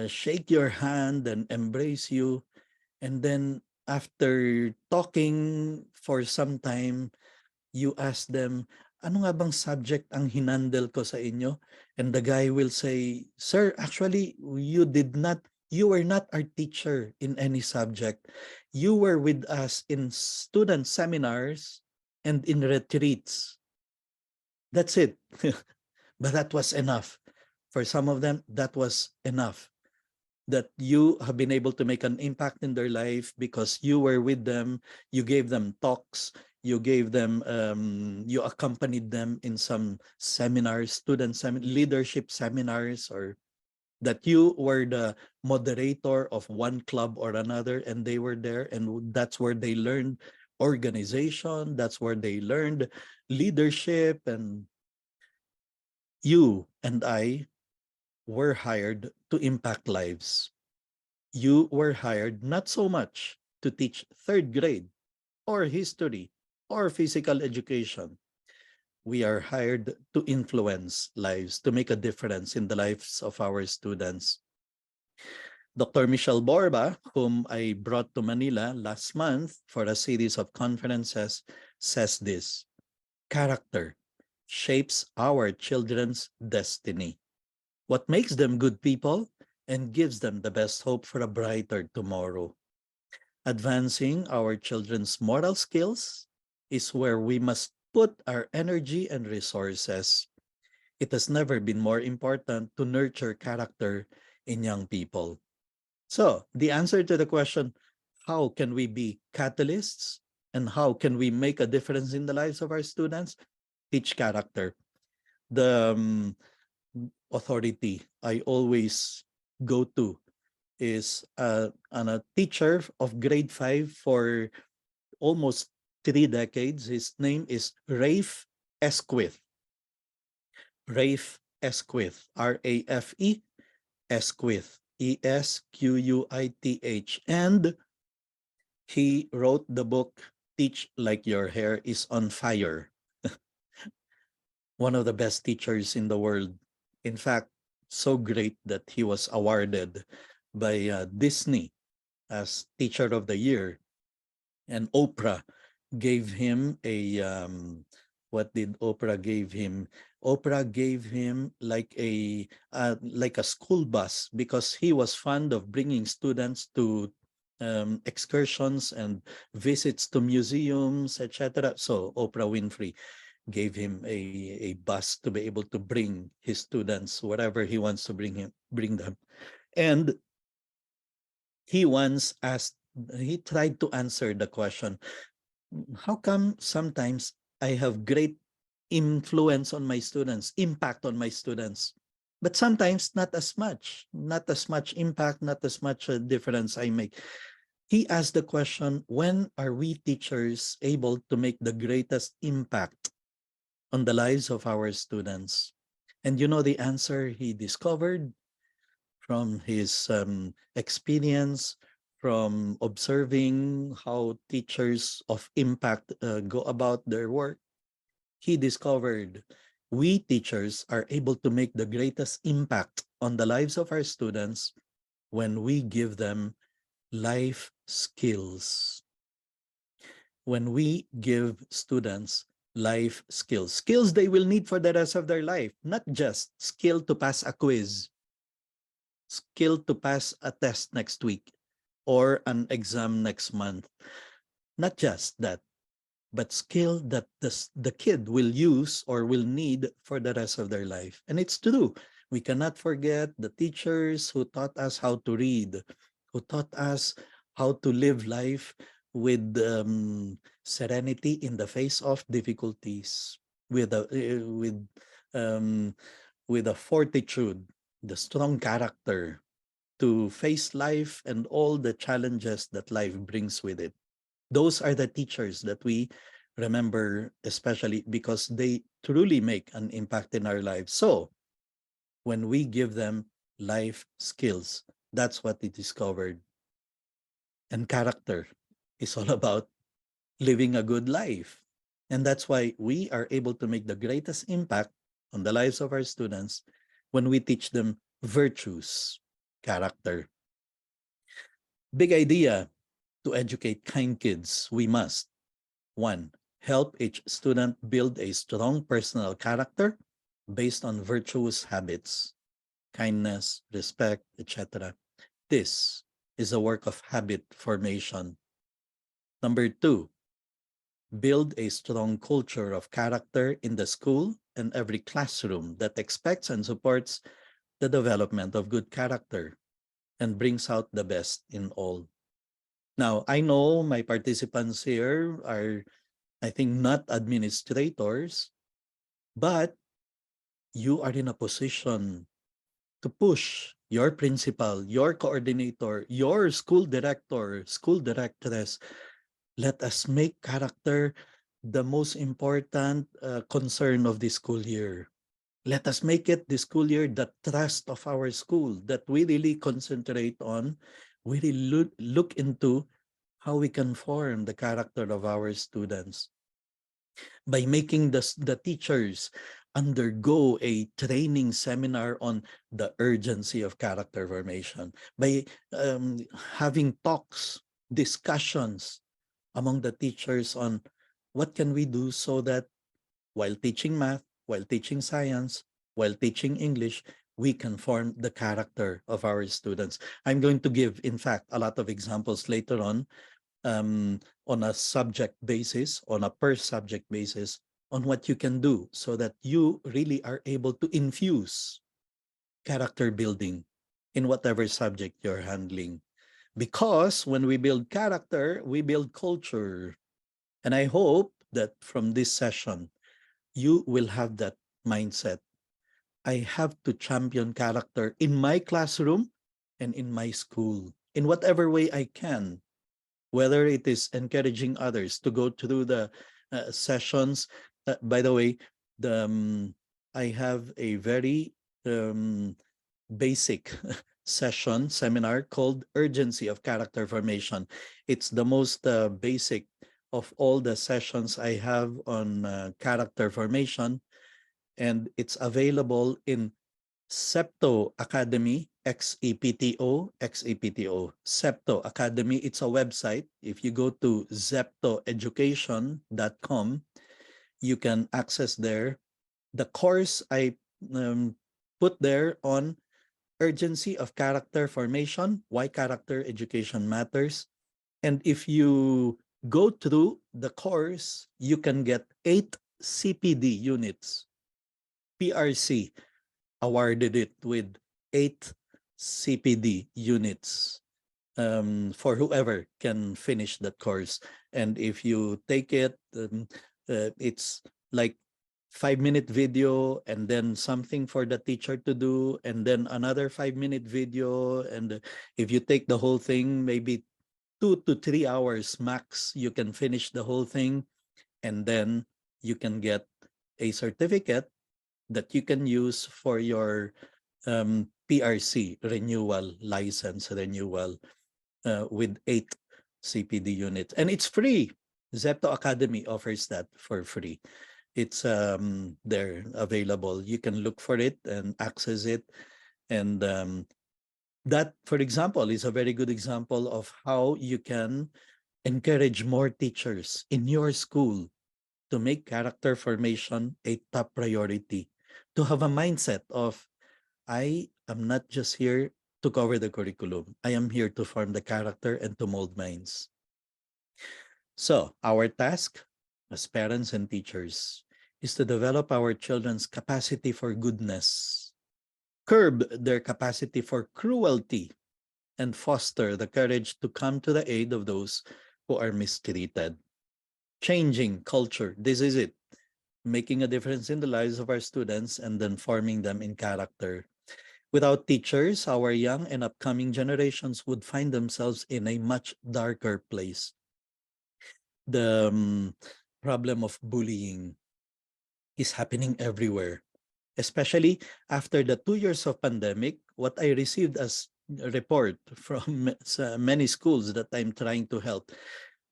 shake your hand and embrace you. And then after talking for some time, you ask them, ano nga bang subject ang hinandle ko sa inyo? And the guy will say, sir, actually, you were not our teacher in any subject. You were with us in student seminars and in retreats. That's it. But that was enough. For some of them, that was enough. That you have been able to make an impact in their life because you were with them, you gave them talks, you accompanied them in some seminars, leadership seminars, or that you were the moderator of one club or another, and they were there, and that's where they learned organization, that's where they learned leadership. And you and I were hired to impact lives. You were hired not so much to teach third grade or history or physical education. We are hired to influence lives, to make a difference in the lives of our students. Dr. Michelle Borba, whom I brought to Manila last month for a series of conferences, says this: character shapes our children's destiny. What makes them good people and gives them the best hope for a brighter tomorrow. Advancing our children's moral skills is where we must put our energy and resources. It has never been more important to nurture character in young people. So, the answer to the question, how can we be catalysts and how can we make a difference in the lives of our students? Teach character. The authority I always go to is a teacher of grade 5 for almost 3 decades. His name is Rafe Esquith. Rafe Esquith, R-A-F-E, Esquith, Esquith. And he wrote the book, Teach Like Your Hair is on Fire. One of the best teachers in the world. In fact, so great that he was awarded by Disney as Teacher of the Year. And Oprah gave him what did Oprah gave him? Oprah gave him like a school bus because he was fond of bringing students to excursions and visits to museums, etc. So Oprah Winfrey gave him a bus to be able to bring his students wherever he wants to bring them. And he once asked, he tried to answer the question, how come sometimes I have great influence on my students, impact on my students, but sometimes not as much impact, not as much difference I make. He asked the question, when are we teachers able to make the greatest impact on the lives of our students? And you know the answer he discovered from his experience, from observing how teachers of impact go about their work. He discovered we teachers are able to make the greatest impact on the lives of our students when we give them life skills. When we give students life skills, skills they will need for the rest of their life, not just skill to pass a quiz, skill to pass a test next week or an exam next month. Not just that, but skill that the kid will use or will need for the rest of their life. And it's true. We cannot forget the teachers who taught us how to read, who taught us how to live life with serenity in the face of difficulties, with um, with a fortitude, the strong character to face life and all the challenges that life brings with it. Those are the teachers that we remember, especially because they truly make an impact in our lives. So when we give them life skills, that's what they discovered. And character is all about living a good life. And that's why we are able to make the greatest impact on the lives of our students when we teach them virtues, character. Big idea to educate kind kids. We must: one, help each student build a strong personal character based on virtuous habits, kindness, respect, etc. This is a work of habit formation. Number two, build a strong culture of character in the school and every classroom that expects and supports the development of good character and brings out the best in all. Now, I know my participants here are, I think, not administrators, but you are in a position to push your principal, your coordinator, your school director, school directress. Let us make character the most important concern of this school year. Let us make it this school year the trust of our school, that we really concentrate on, we really look into how we can form the character of our students by making the teachers undergo a training seminar on the urgency of character formation, by having talks, discussions among the teachers on what can we do so that while teaching math, while teaching science, while teaching English, we can form the character of our students. I'm going to give, in fact, a lot of examples later on a subject basis, on a per subject basis, on what you can do so that you really are able to infuse character building in whatever subject you're handling. Because when we build character, we build culture. And I hope that from this session, you will have that mindset. I have to champion character in my classroom and in my school in whatever way I can, whether it is encouraging others to go through the sessions. By the way, I have a very basic seminar called Urgency of Character Formation. It's the most basic of all the sessions I have on character formation, and it's available in Septo Academy, Septo Academy. It's a website. If you go to zeptoeducation.com, you can access there. The course I put there on urgency of character formation, why character education matters, And if you go through the course, you can get 8 CPD units. PRC awarded it with 8 CPD units for whoever can finish that course. And if you take it, it's like 5-minute video and then something for the teacher to do and then another 5-minute video. And if you take the whole thing, maybe 2 to 3 hours max, you can finish the whole thing. And then you can get a certificate that you can use for your PRC renewal, license renewal, with 8 CPD units. And it's free. Zepto Academy offers that for free. It's there available. You can look for it and access it. And that, for example, is a very good example of how you can encourage more teachers in your school to make character formation a top priority, to have a mindset of, I am not just here to cover the curriculum. I am here to form the character and to mold minds. So, our task as parents and teachers is to develop our children's capacity for goodness, curb their capacity for cruelty, and foster the courage to come to the aid of those who are mistreated. Changing culture. This is it. Making a difference in the lives of our students and then forming them in character. Without teachers, our young and upcoming generations would find themselves in a much darker place. The problem of bullying is happening everywhere, especially after the 2 years of pandemic. What I received as a report from many schools that I'm trying to help,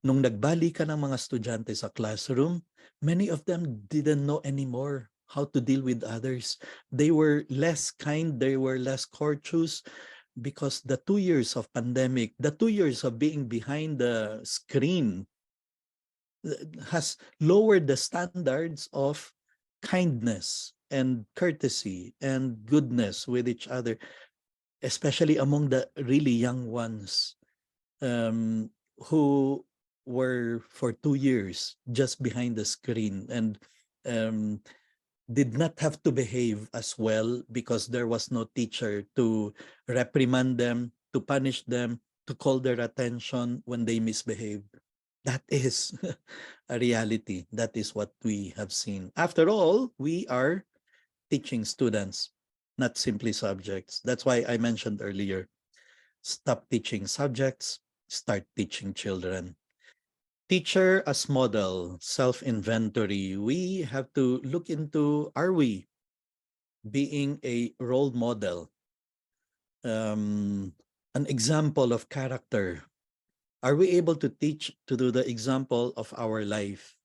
nung nagbalik ka ng mga estudyante sa classroom, many of them didn't know anymore how to deal with others. They were less kind, they were less courteous because the 2 years of pandemic, the 2 years of being behind the screen has lowered the standards of kindness and courtesy and goodness with each other, especially among the really young ones, who were for 2 years just behind the screen and um, did not have to behave as well because there was no teacher to reprimand them, to punish them, to call their attention when they misbehaved. That is a reality. That is what we have seen. After all, we are teaching students, not simply subjects. That's why I mentioned earlier, stop teaching subjects, start teaching children. Teacher as model, self-inventory. We have to look into, are we being a role model, an example of character? Are we able to teach to do the example of our life?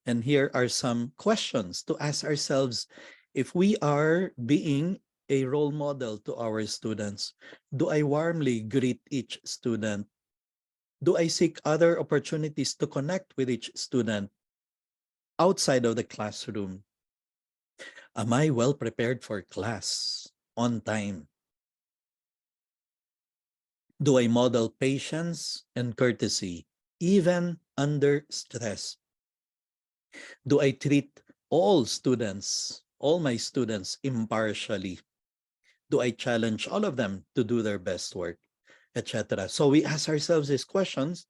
And here are some questions to ask ourselves. If we are being a role model to our students, do I warmly greet each student? Do I seek other opportunities to connect with each student outside of the classroom? Am I well prepared for class on time? Do I model patience and courtesy even under stress? Do I treat all my students impartially? Do I challenge all of them to do their best work, etc.? So we ask ourselves these questions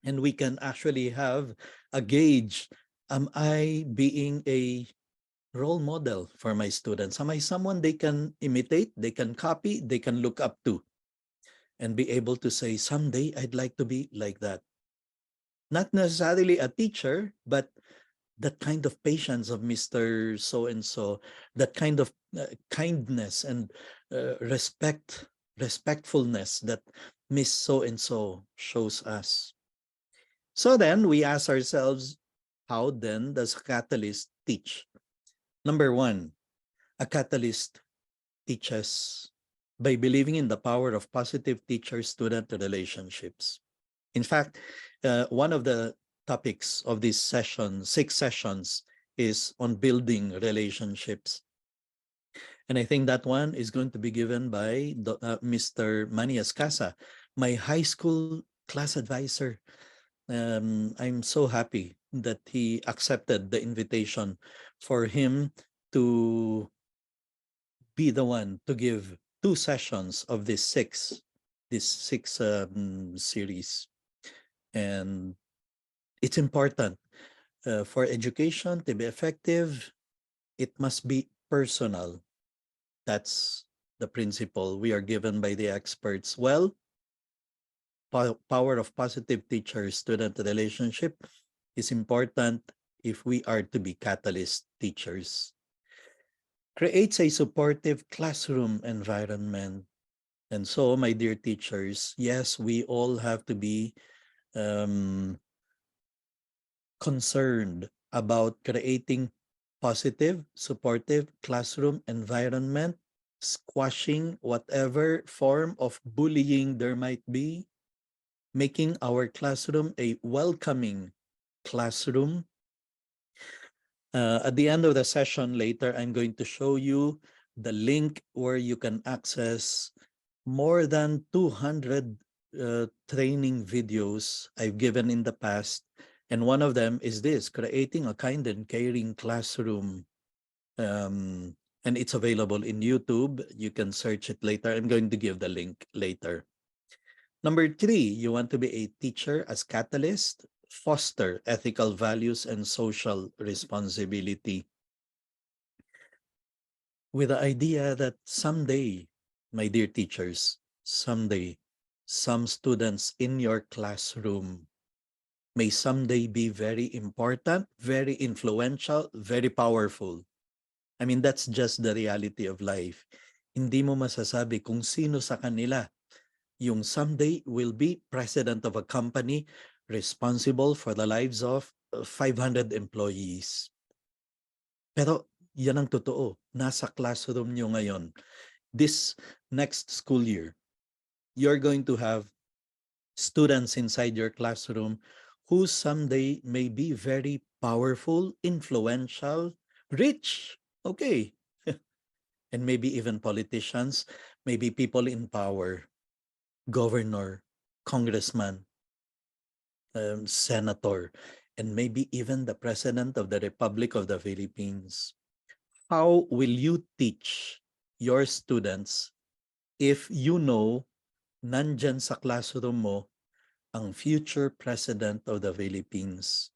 and we can actually have a gauge. Am I being a role model for my students? Am I someone they can imitate, they can copy, they can look up to, and be able to say, someday I'd like to be like that? Not necessarily a teacher, but that kind of patience of Mr. So-and-so, that kind of kindness and respectfulness that Miss So-and-so shows us. So then we ask ourselves, how then does a catalyst teach? Number one, a catalyst teaches by believing in the power of positive teacher-student relationships. In fact, one of the topics of this session, 6 sessions, is on building relationships. And I think that one is going to be given by Mr. Manias Casa, my high school class advisor. I'm so happy that he accepted the invitation for him to be the one to give 2 sessions of this six series. And it's important for education to be effective. It must be personal. That's the principle we are given by the experts. Well, power of positive teacher-student relationship is important if we are to be catalyst teachers. Creates a supportive classroom environment. And so, my dear teachers, yes, we all have to be um, concerned about creating positive, supportive classroom environment, squashing whatever form of bullying there might be, making our classroom a welcoming classroom. At the end of the session later, I'm going to show you the link where you can access more than 200 training videos I've given in the past. And one of them is this, creating a kind and caring classroom. And it's available in YouTube. You can search it later. I'm going to give the link later. Number 3, you want to be a teacher as catalyst, foster ethical values and social responsibility. With the idea that someday, my dear teachers, someday, some students in your classroom may someday be very important, very influential, very powerful. I mean, that's just the reality of life. Hindi mo masasabi kung sino sa kanila yung someday will be president of a company responsible for the lives of 500 employees. Pero yan ang totoo. Nasa classroom nyo ngayon. This next school year, you're going to have students inside your classroom who someday may be very powerful, influential, rich, okay, and maybe even politicians, maybe people in power, governor, congressman, senator, and maybe even the President of the Republic of the Philippines. How will you teach your students if you know nandyan sa classroom mo ang future President of the Philippines?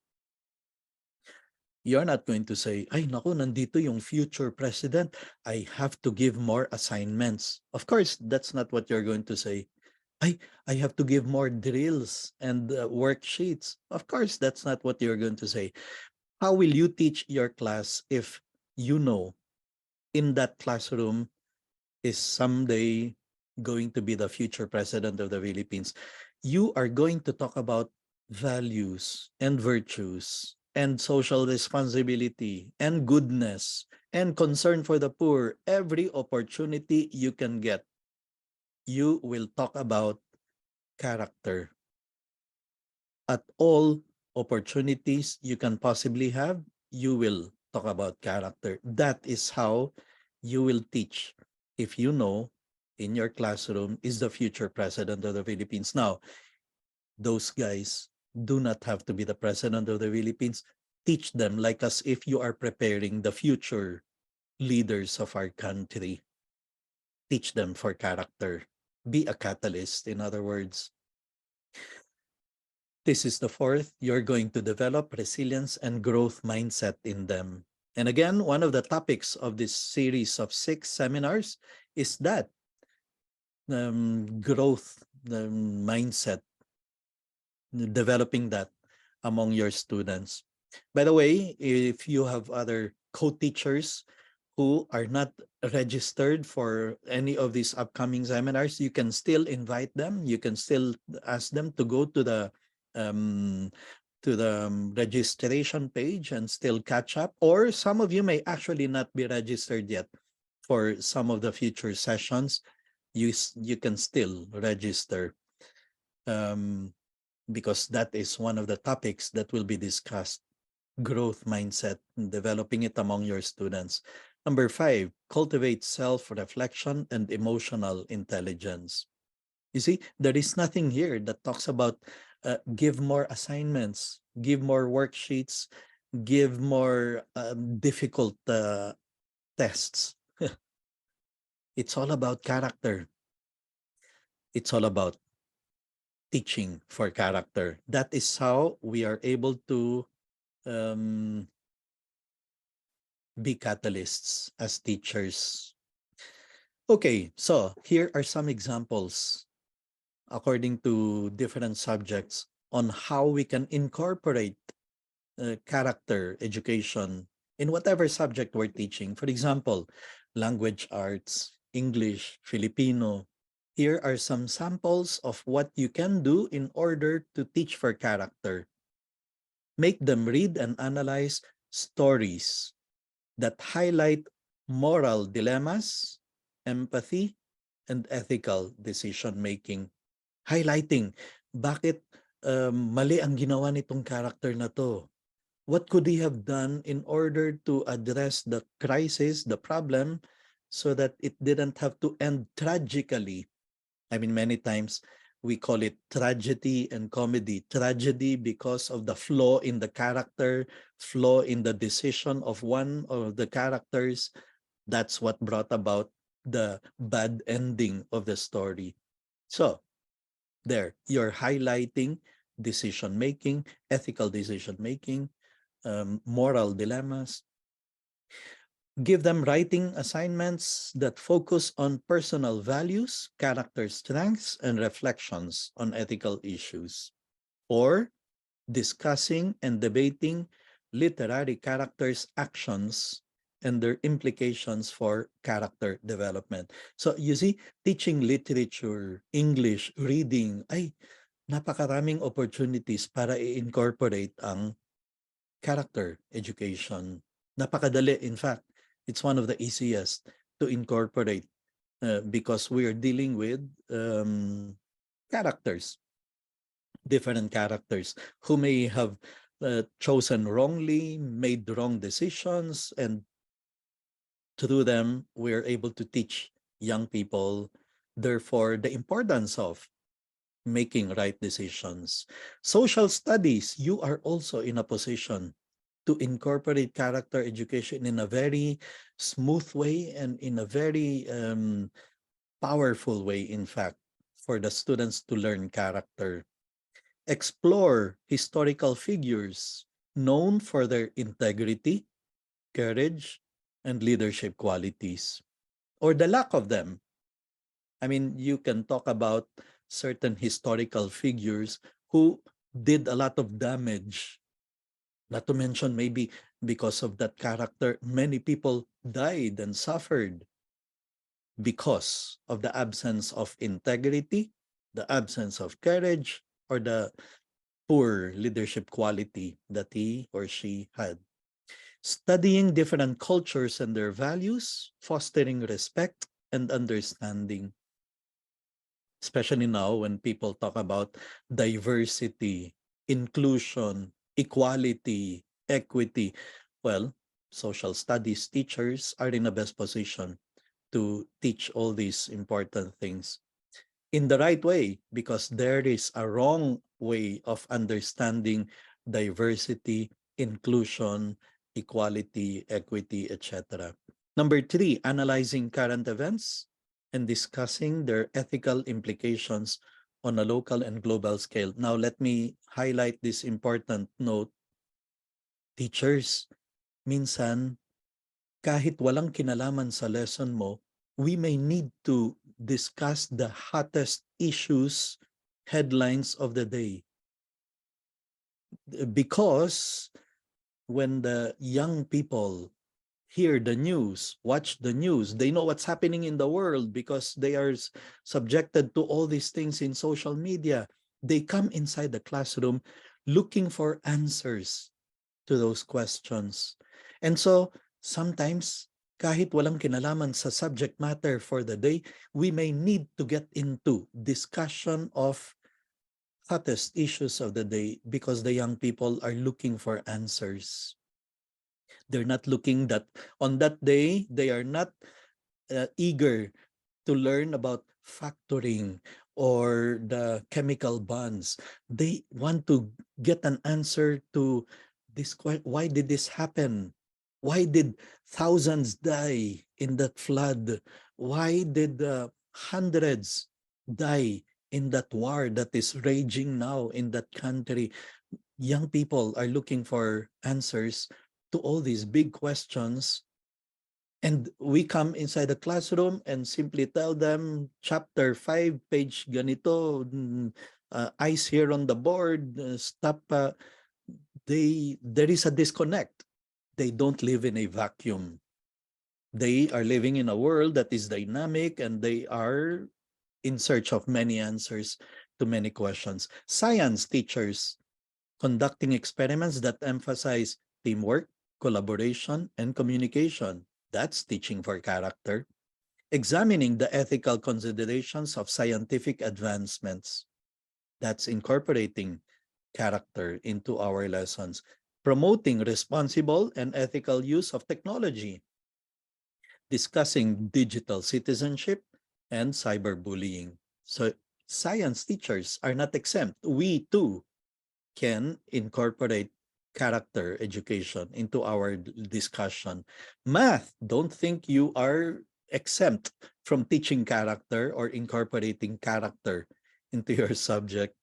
You're not going to say, ay naku, nandito yung future President, I have to give more assignments. Of course, that's not what you're going to say. I have to give more drills and worksheets. Of course, that's not what you're going to say. How will you teach your class if you know in that classroom is someday going to be the future president of the Philippines? You are going to talk about values and virtues and social responsibility and goodness and concern for the poor. Every opportunity you can get, you will talk about character. At all opportunities you can possibly have, you will talk about character. That is how you will teach if you know in your classroom is the future president of the Philippines. Now, those guys do not have to be the president of the Philippines. Teach them like as if you are preparing the future leaders of our country. Teach them for character. Be a catalyst, in other words. This is the 4th, you're going to develop resilience and growth mindset in them. And again, one of the topics of this series of 6 seminars is that growth mindset, developing that among your students. By the way, if you have other co-teachers who are not registered for any of these upcoming seminars, you can still invite them. You can still ask them to go to the registration page and still catch up. Or some of you may actually not be registered yet for some of the future sessions. You can still register because that is one of the topics that will be discussed. Growth mindset, developing it among your students. Number 5, cultivate self-reflection and emotional intelligence. You see, there is nothing here that talks about give more assignments, give more worksheets, give more difficult tests. It's all about character. It's all about teaching for character. That is how we are able to um, be catalysts as teachers. Okay, so here are some examples according to different subjects on how we can incorporate character education in whatever subject we're teaching. For example, language arts, English, Filipino. Here are some samples of what you can do in order to teach for character. Make them read and analyze stories that highlight moral dilemmas, empathy, and ethical decision making. Highlighting bakit mali ang ginawa nitong character na to. What could he have done in order to address the crisis, the problem, so that it didn't have to end tragically? I mean, many times we call it tragedy and comedy. Tragedy because of the flaw in the character, flaw in the decision of one of the characters. That's what brought about the bad ending of the story. So, there, you're highlighting decision making, ethical decision making, moral dilemmas. Give them writing assignments that focus on personal values, character strengths, and reflections on ethical issues. Or discussing and debating literary characters' actions and their implications for character development. So you see, teaching literature, English, reading, ay napakaraming opportunities para i-incorporate ang character education. Napakadali, in fact. It's one of the easiest to incorporate because we are dealing with characters, different characters who may have chosen wrongly, made wrong decisions, and through them, we are able to teach young people, therefore, the importance of making right decisions. Social studies, you are also in a position to incorporate character education in a very smooth way and in a very powerful way, in fact, for the students to learn character. Explore historical figures known for their integrity, courage, and leadership qualities, or the lack of them. I mean, you can talk about certain historical figures who did a lot of damage. Not to mention, maybe because of that character, many people died and suffered because of the absence of integrity, the absence of courage, or the poor leadership quality that he or she had. Studying different cultures and their values, fostering respect and understanding, especially now when people talk about diversity, inclusion, equality, equity. Well, social studies teachers are in the best position to teach all these important things in the right way, because there is a wrong way of understanding diversity, inclusion, equality, equity, etc. Number three, analyzing current events and discussing their ethical implications on a local and global scale. Now, let me highlight this important note. Teachers, minsan, kahit walang kinalaman sa lesson mo, we may need to discuss the hottest issues, headlines of the day. Because when the young people hear the news, watch the news, they know what's happening in the world because they are subjected to all these things in social media. They come inside the classroom looking for answers to those questions. And so sometimes, kahit walang kinalaman sa subject matter for the day, we may need to get into discussion of hottest issues of the day because the young people are looking for answers. They're not looking that on that day, they are not eager to learn about factoring or the chemical bonds. They want to get an answer to this question: why did this happen? Why did thousands die in that flood? Why did hundreds die in that war that is raging now in that country? Young people are looking for answers to all these big questions, and we come inside the classroom and simply tell them chapter 5 page ganito, eyes here on the board, stop. There is a disconnect. They don't live in a vacuum. They are living in a world that is dynamic, and they are in search of many answers to many questions. Science teachers conducting experiments that emphasize teamwork, collaboration, and communication. That's teaching for character. Examining the ethical considerations of scientific advancements. That's incorporating character into our lessons. Promoting responsible and ethical use of technology. Discussing digital citizenship and cyberbullying. So science teachers are not exempt. We too can incorporate character education into our discussion. Math, don't think you are exempt from teaching character or incorporating character into your subject.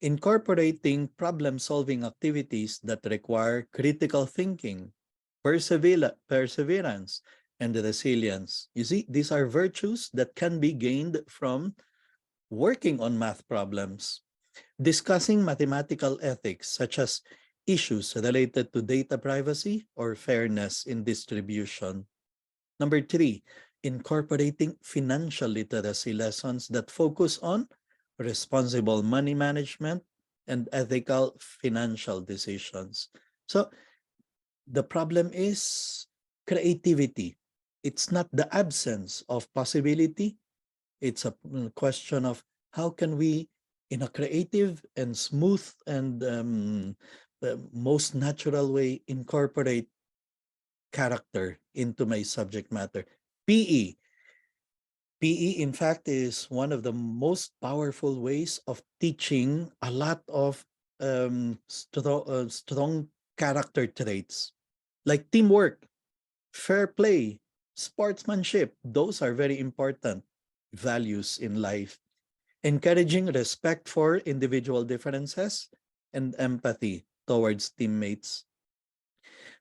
Incorporating problem-solving activities that require critical thinking, perseverance, and resilience. You see, these are virtues that can be gained from working on math problems. Discussing mathematical ethics, such as issues related to data privacy or fairness in distribution. Number 3, incorporating financial literacy lessons that focus on responsible money management and ethical financial decisions. So the problem is creativity. It's not the absence of possibility. It's a question of how can we, in a creative and smooth and most natural way, incorporate character into my subject matter. PE. PE, in fact, is one of the most powerful ways of teaching a lot of strong character traits like teamwork, fair play, sportsmanship. Those are very important values in life. Encouraging respect for individual differences and empathy towards teammates.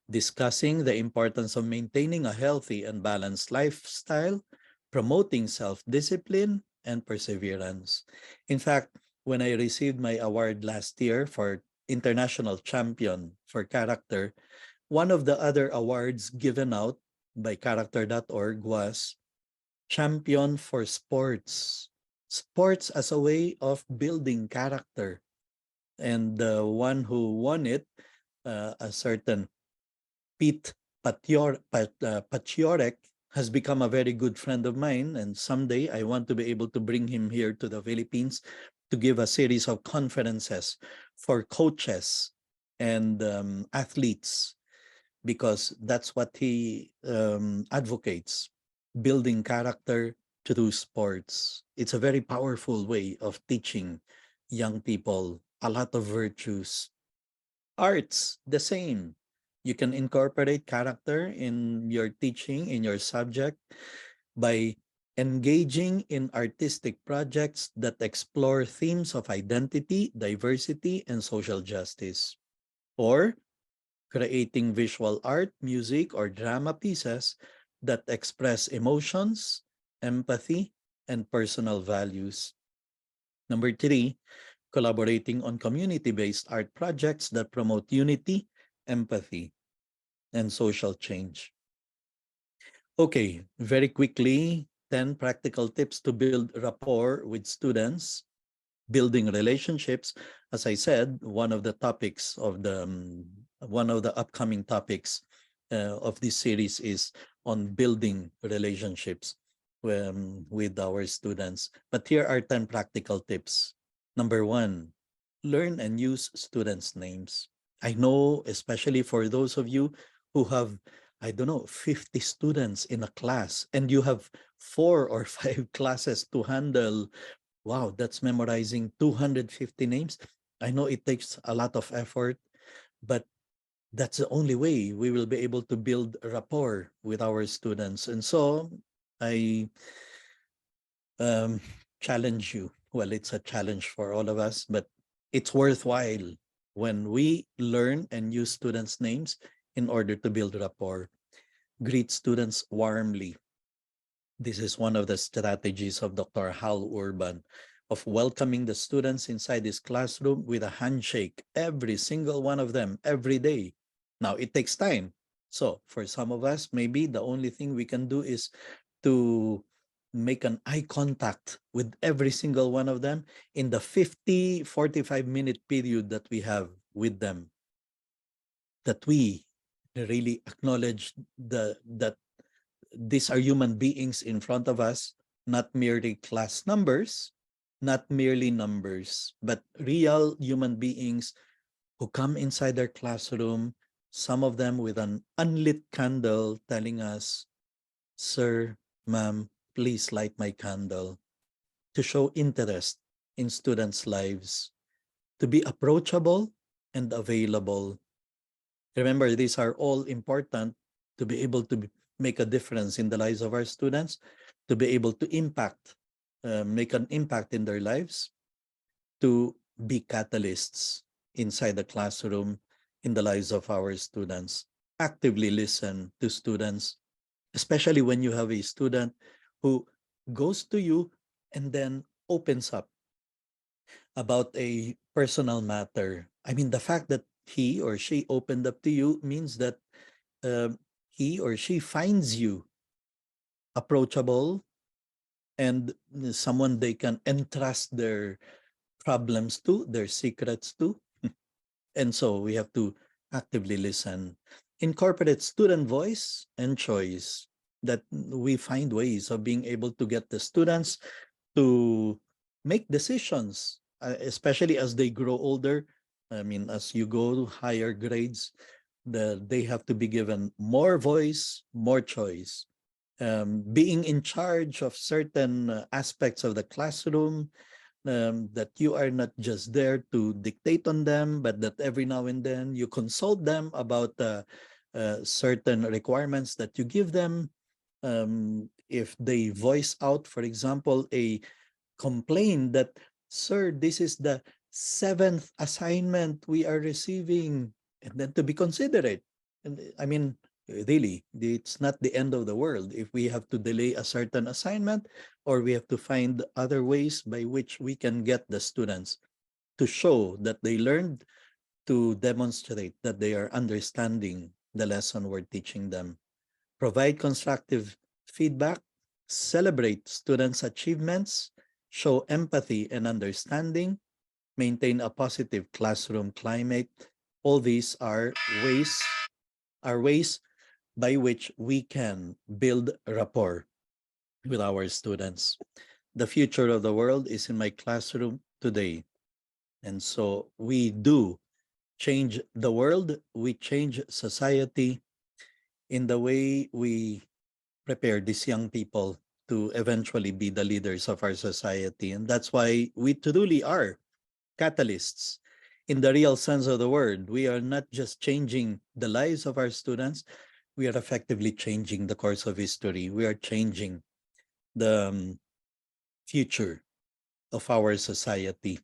Discussing the importance of maintaining a healthy and balanced lifestyle, promoting self-discipline and perseverance. In fact, when I received my award last year for International Champion for Character, one of the other awards given out by character.org was Champion for Sports. Sports as a way of building character. And the one who won it, a certain Pete Paciorek, has become a very good friend of mine. And someday I want to be able to bring him here to the Philippines to give a series of conferences for coaches and athletes, because that's what he advocates, building character through sports. It's a very powerful way of teaching young people a lot of virtues. Arts, the same. You can incorporate character in your teaching, in your subject, by engaging in artistic projects that explore themes of identity, diversity, and social justice. Or creating visual art, music, or drama pieces that express emotions, empathy, and personal values. Number 3, collaborating on community-based art projects that promote unity, empathy, and social change. Okay, very quickly, 10 practical tips to build rapport with students. Building relationships, as I said, one of the topics of one of the upcoming topics of this series is on building relationships with our students. But here are 10 practical tips. Number 1, learn and use students' names. I know, especially for those of you who have, I don't know, 50 students in a class, and you have 4 or 5 classes to handle. Wow, that's memorizing 250 names. I know it takes a lot of effort, but that's the only way we will be able to build rapport with our students. And so I um, challenge you. Well, it's a challenge for all of us, but it's worthwhile when we learn and use students' names in order to build rapport. Greet students warmly. This is one of the strategies of Dr. Hal Urban of welcoming the students inside his classroom with a handshake, every single one of them, every day. Now, it takes time. So, for some of us, maybe the only thing we can do is to make an eye contact with every single one of them in the 45-minute period that we have with them, that we really acknowledge that these are human beings in front of us, not merely class numbers, not merely numbers, but real human beings who come inside their classroom, some of them with an unlit candle telling us, "Sir, ma'am, please light my candle," to show interest in students' lives, to be approachable and available. Remember, these are all important to be able to make a difference in the lives of our students, to be able to make an impact in their lives, to be catalysts inside the classroom in the lives of our students. Actively listen to students, especially when you have a student who goes to you and then opens up about a personal matter. I mean, the fact that he or she opened up to you means that he or she finds you approachable and someone they can entrust their problems to, their secrets to. And so we have to actively listen. Incorporate student voice and choice, that we find ways of being able to get the students to make decisions, especially as they grow older. I mean, as you go to higher grades, they have to be given more voice, more choice. Being in charge of certain aspects of the classroom, that you are not just there to dictate on them, but that every now and then you consult them about certain requirements that you give them. If they voice out, for example, a complain that, "Sir, this is the seventh assignment we are receiving," and then to be considerate. And I mean, really, it's not the end of the world if we have to delay a certain assignment, or we have to find other ways by which we can get the students to show that they learned, to demonstrate that they are understanding the lesson we're teaching them. Provide constructive feedback, celebrate students' achievements, show empathy and understanding, maintain a positive classroom climate. All these are ways by which we can build rapport with our students. The future of the world is in my classroom today. And so we do change the world, we change society in the way we prepare these young people to eventually be the leaders of our society. And that's why we truly are catalysts in the real sense of the word. We are not just changing the lives of our students, we are effectively changing the course of history. We are changing the future of our society.